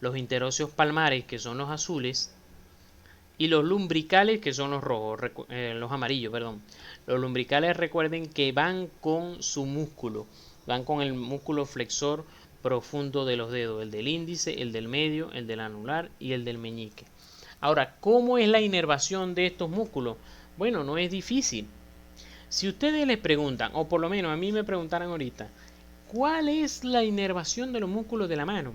Los interóseos palmares, que son los azules. Y los lumbricales, que son los rojos, los amarillos, perdón. Los lumbricales, recuerden que van con su músculo. Van con el músculo flexor profundo de los dedos. El del índice, el del medio, el del anular y el del meñique. Ahora, ¿cómo es la inervación de estos músculos? Bueno, no es difícil. Si ustedes les preguntan, o por lo menos a mí me preguntaran ahorita, ¿cuál es la inervación de los músculos de la mano?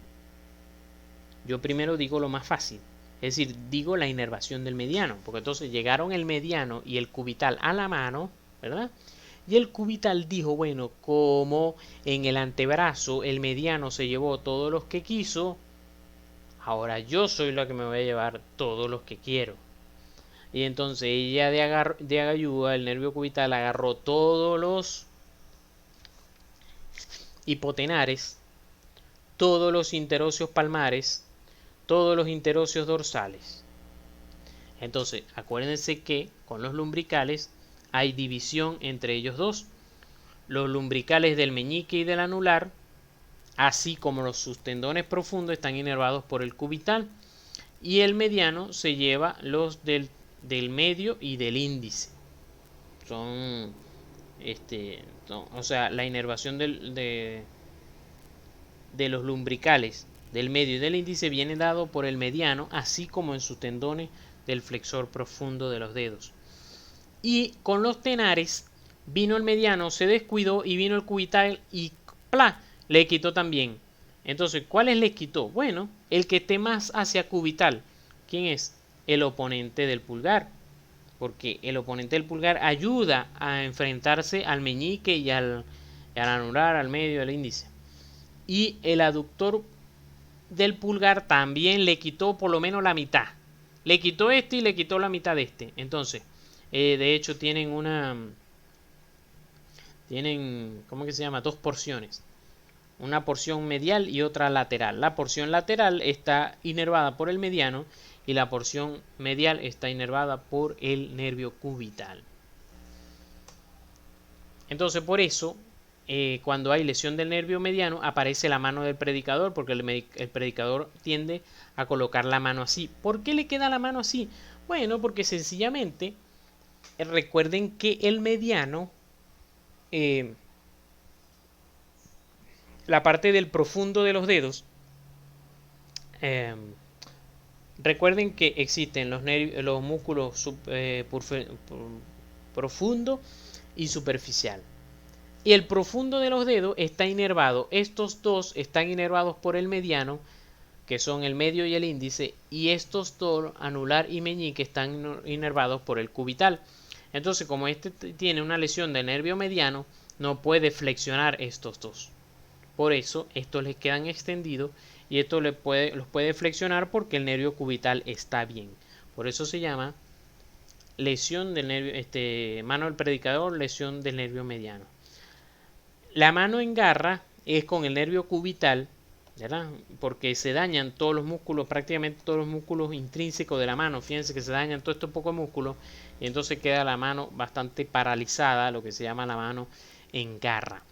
Yo primero digo lo más fácil, es decir, digo la inervación del mediano, porque entonces llegaron el mediano y el cubital a la mano, ¿verdad? Y el cubital dijo, bueno, como en el antebrazo el mediano se llevó todos los que quiso, ahora yo soy la que me voy a llevar todos los que quiero. Y entonces ella de agalluda, el nervio cubital, agarró todos los hipotenares, todos los interóseos palmares, todos los interóseos dorsales. Entonces, acuérdense que con los lumbricales hay división entre ellos dos. Los lumbricales del meñique y del anular, así como sus tendones profundos, están inervados por el cubital. Y el mediano se lleva los del medio y del índice. Son, o sea, la inervación de los lumbricales del medio y del índice viene dado por el mediano, así como en sus tendones del flexor profundo de los dedos. Y con los tenares vino el mediano, se descuidó y vino el cubital y ¡plá! Le quitó también. Entonces, ¿cuáles le quitó? Bueno, el que esté más hacia cubital. ¿Quién es? El oponente del pulgar. Porque el oponente del pulgar ayuda a enfrentarse al meñique y al anular, al medio, al índice. Y el aductor del pulgar también le quitó por lo menos la mitad. Le quitó este y le quitó la mitad de este. Entonces, de hecho tienen Tienen, ¿cómo que se llama? Dos porciones. Una porción medial y otra lateral. La porción lateral está inervada por el mediano y la porción medial está inervada por el nervio cubital. Entonces, por eso, cuando hay lesión del nervio mediano, aparece la mano del predicador, porque el predicador tiende a colocar la mano así. ¿Por qué le queda la mano así? Bueno, porque sencillamente recuerden que el mediano, la parte del profundo de los dedos, eh, recuerden que existen los músculos profundo y superficial. Y el profundo de los dedos está inervado. Estos dos están inervados por el mediano, que son el medio y el índice, y estos dos, anular y meñique, están inervados por el cubital. Entonces, como este tiene una lesión del nervio mediano, no puede flexionar estos dos. Por eso, estos les quedan extendidos y esto los puede flexionar porque el nervio cubital está bien. Por eso se llama lesión del nervio, mano del predicador, lesión del nervio mediano. La mano en garra es con el nervio cubital, ¿verdad? Porque se dañan todos los músculos, prácticamente todos los músculos intrínsecos de la mano. Fíjense que se dañan todos estos pocos músculos y entonces queda la mano bastante paralizada, lo que se llama la mano en garra.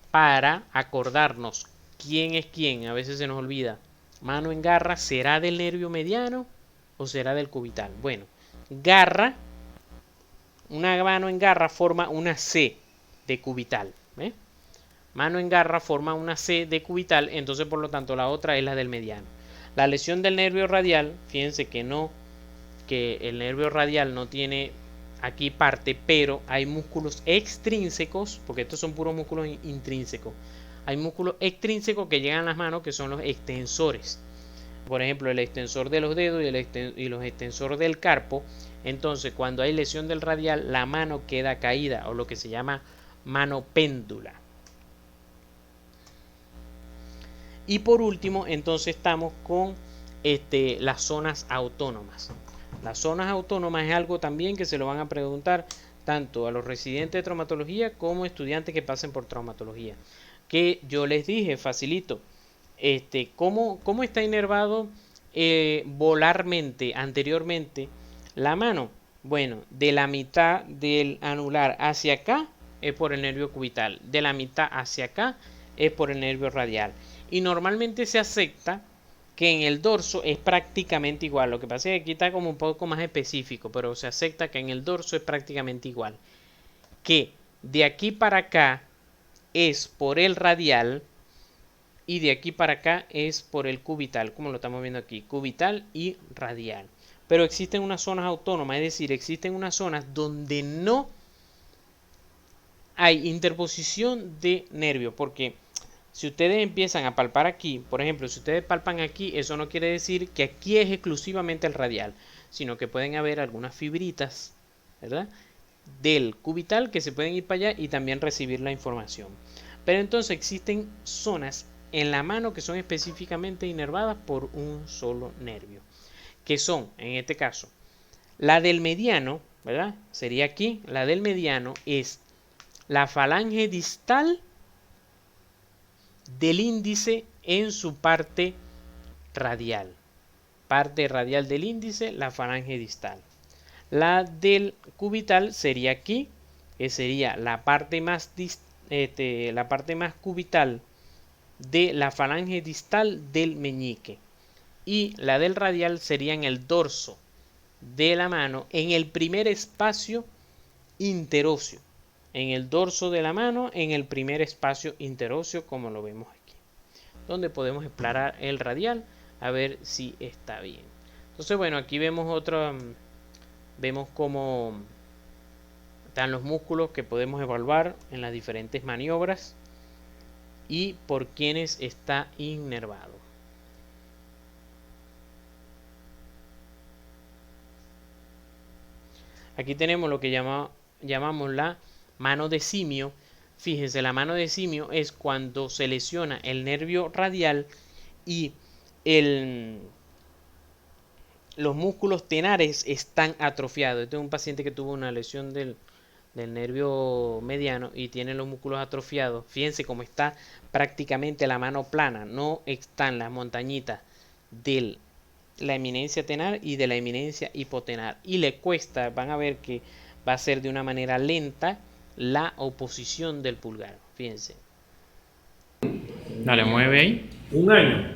Para acordarnos quién es quién, a veces se nos olvida. Mano en garra, ¿será del nervio mediano o será del cubital? Bueno, garra, una mano en garra forma una C de cubital. ¿eh? Mano en garra forma una C de cubital, entonces por lo tanto la otra es la del mediano. La lesión del nervio radial, fíjense que el nervio radial no tiene aquí parte, pero hay músculos extrínsecos, porque estos son puros músculos intrínsecos. Hay músculos extrínsecos que llegan a las manos, que son los extensores. Por ejemplo, el extensor de los dedos y los extensores del carpo. Entonces, cuando hay lesión del radial, la mano queda caída, o lo que se llama mano péndula. Y por último, entonces estamos con las zonas autónomas. Las zonas autónomas es algo también que se lo van a preguntar tanto a los residentes de traumatología como estudiantes que pasen por traumatología. Que yo les dije, facilito, ¿cómo está inervado volarmente, anteriormente, la mano? Bueno, de la mitad del anular hacia acá es por el nervio cubital, de la mitad hacia acá es por el nervio radial. Y normalmente se acepta que en el dorso es prácticamente igual. Lo que pasa es que aquí está como un poco más específico, pero se acepta que en el dorso es prácticamente igual. Que de aquí para acá es por el radial y de aquí para acá es por el cubital, como lo estamos viendo aquí, cubital y radial. Pero existen unas zonas autónomas, es decir, existen unas zonas donde no hay interposición de nervio, porque si ustedes empiezan a palpar aquí, por ejemplo, si ustedes palpan aquí, eso no quiere decir que aquí es exclusivamente el radial, sino que pueden haber algunas fibritas, ¿verdad? Del cubital que se pueden ir para allá y también recibir la información. Pero entonces existen zonas en la mano que son específicamente inervadas por un solo nervio, que son, en este caso, la del mediano, ¿verdad? Sería aquí, la del mediano es la falange distal del índice en su parte radial. Parte radial del índice, la falange distal. La del cubital sería aquí, que sería la parte más cubital de la falange distal del meñique. Y la del radial sería en el dorso de la mano, en el primer espacio interóseo. En el dorso de la mano, en el primer espacio interóseo, como lo vemos aquí, donde podemos explorar el radial a ver si está bien. Entonces, bueno, aquí vemos vemos cómo están los músculos que podemos evaluar en las diferentes maniobras y por quienes está inervado. Aquí tenemos lo que llamamos la mano de simio. Fíjense, la mano de simio es cuando se lesiona el nervio radial y los músculos tenares están atrofiados. Este es un paciente que tuvo una lesión del del nervio mediano y tiene los músculos atrofiados. Fíjense cómo está prácticamente la mano plana, no están las montañitas de la eminencia tenar y de la eminencia hipotenar. Y le cuesta, van a ver que va a ser de una manera lenta la oposición del pulgar. Fíjense. Dale, mueve ahí. Un año.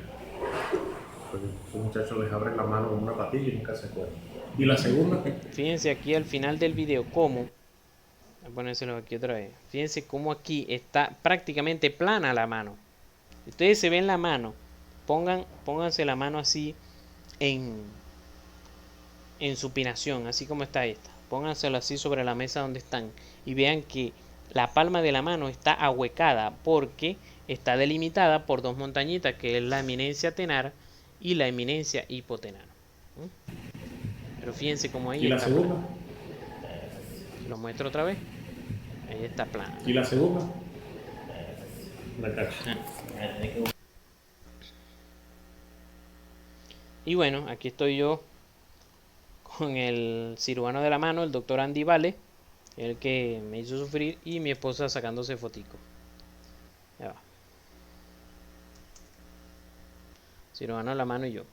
Pues un muchacho les abre la mano con una patilla y nunca se acuerda. Y la segunda, Fíjense aquí al final del video cómo, voy a ponérselo aquí otra vez. Fíjense cómo aquí está prácticamente plana la mano. Ustedes se ven la mano, pónganse la mano así en, en supinación, así como está esta. Pónganselo así sobre la mesa donde están y vean que la palma de la mano está ahuecada porque está delimitada por dos montañitas, que es la eminencia tenar y la eminencia hipotenar. Pero fíjense cómo ahí y la está segunda, plana. Lo muestro otra vez. Ahí está plana. y la segunda, la cacha. Y bueno, aquí estoy yo con el cirujano de la mano, el doctor Andy Vale, el que me hizo sufrir, y mi esposa sacándose fotico. Ya va. Cirujano de la mano y yo.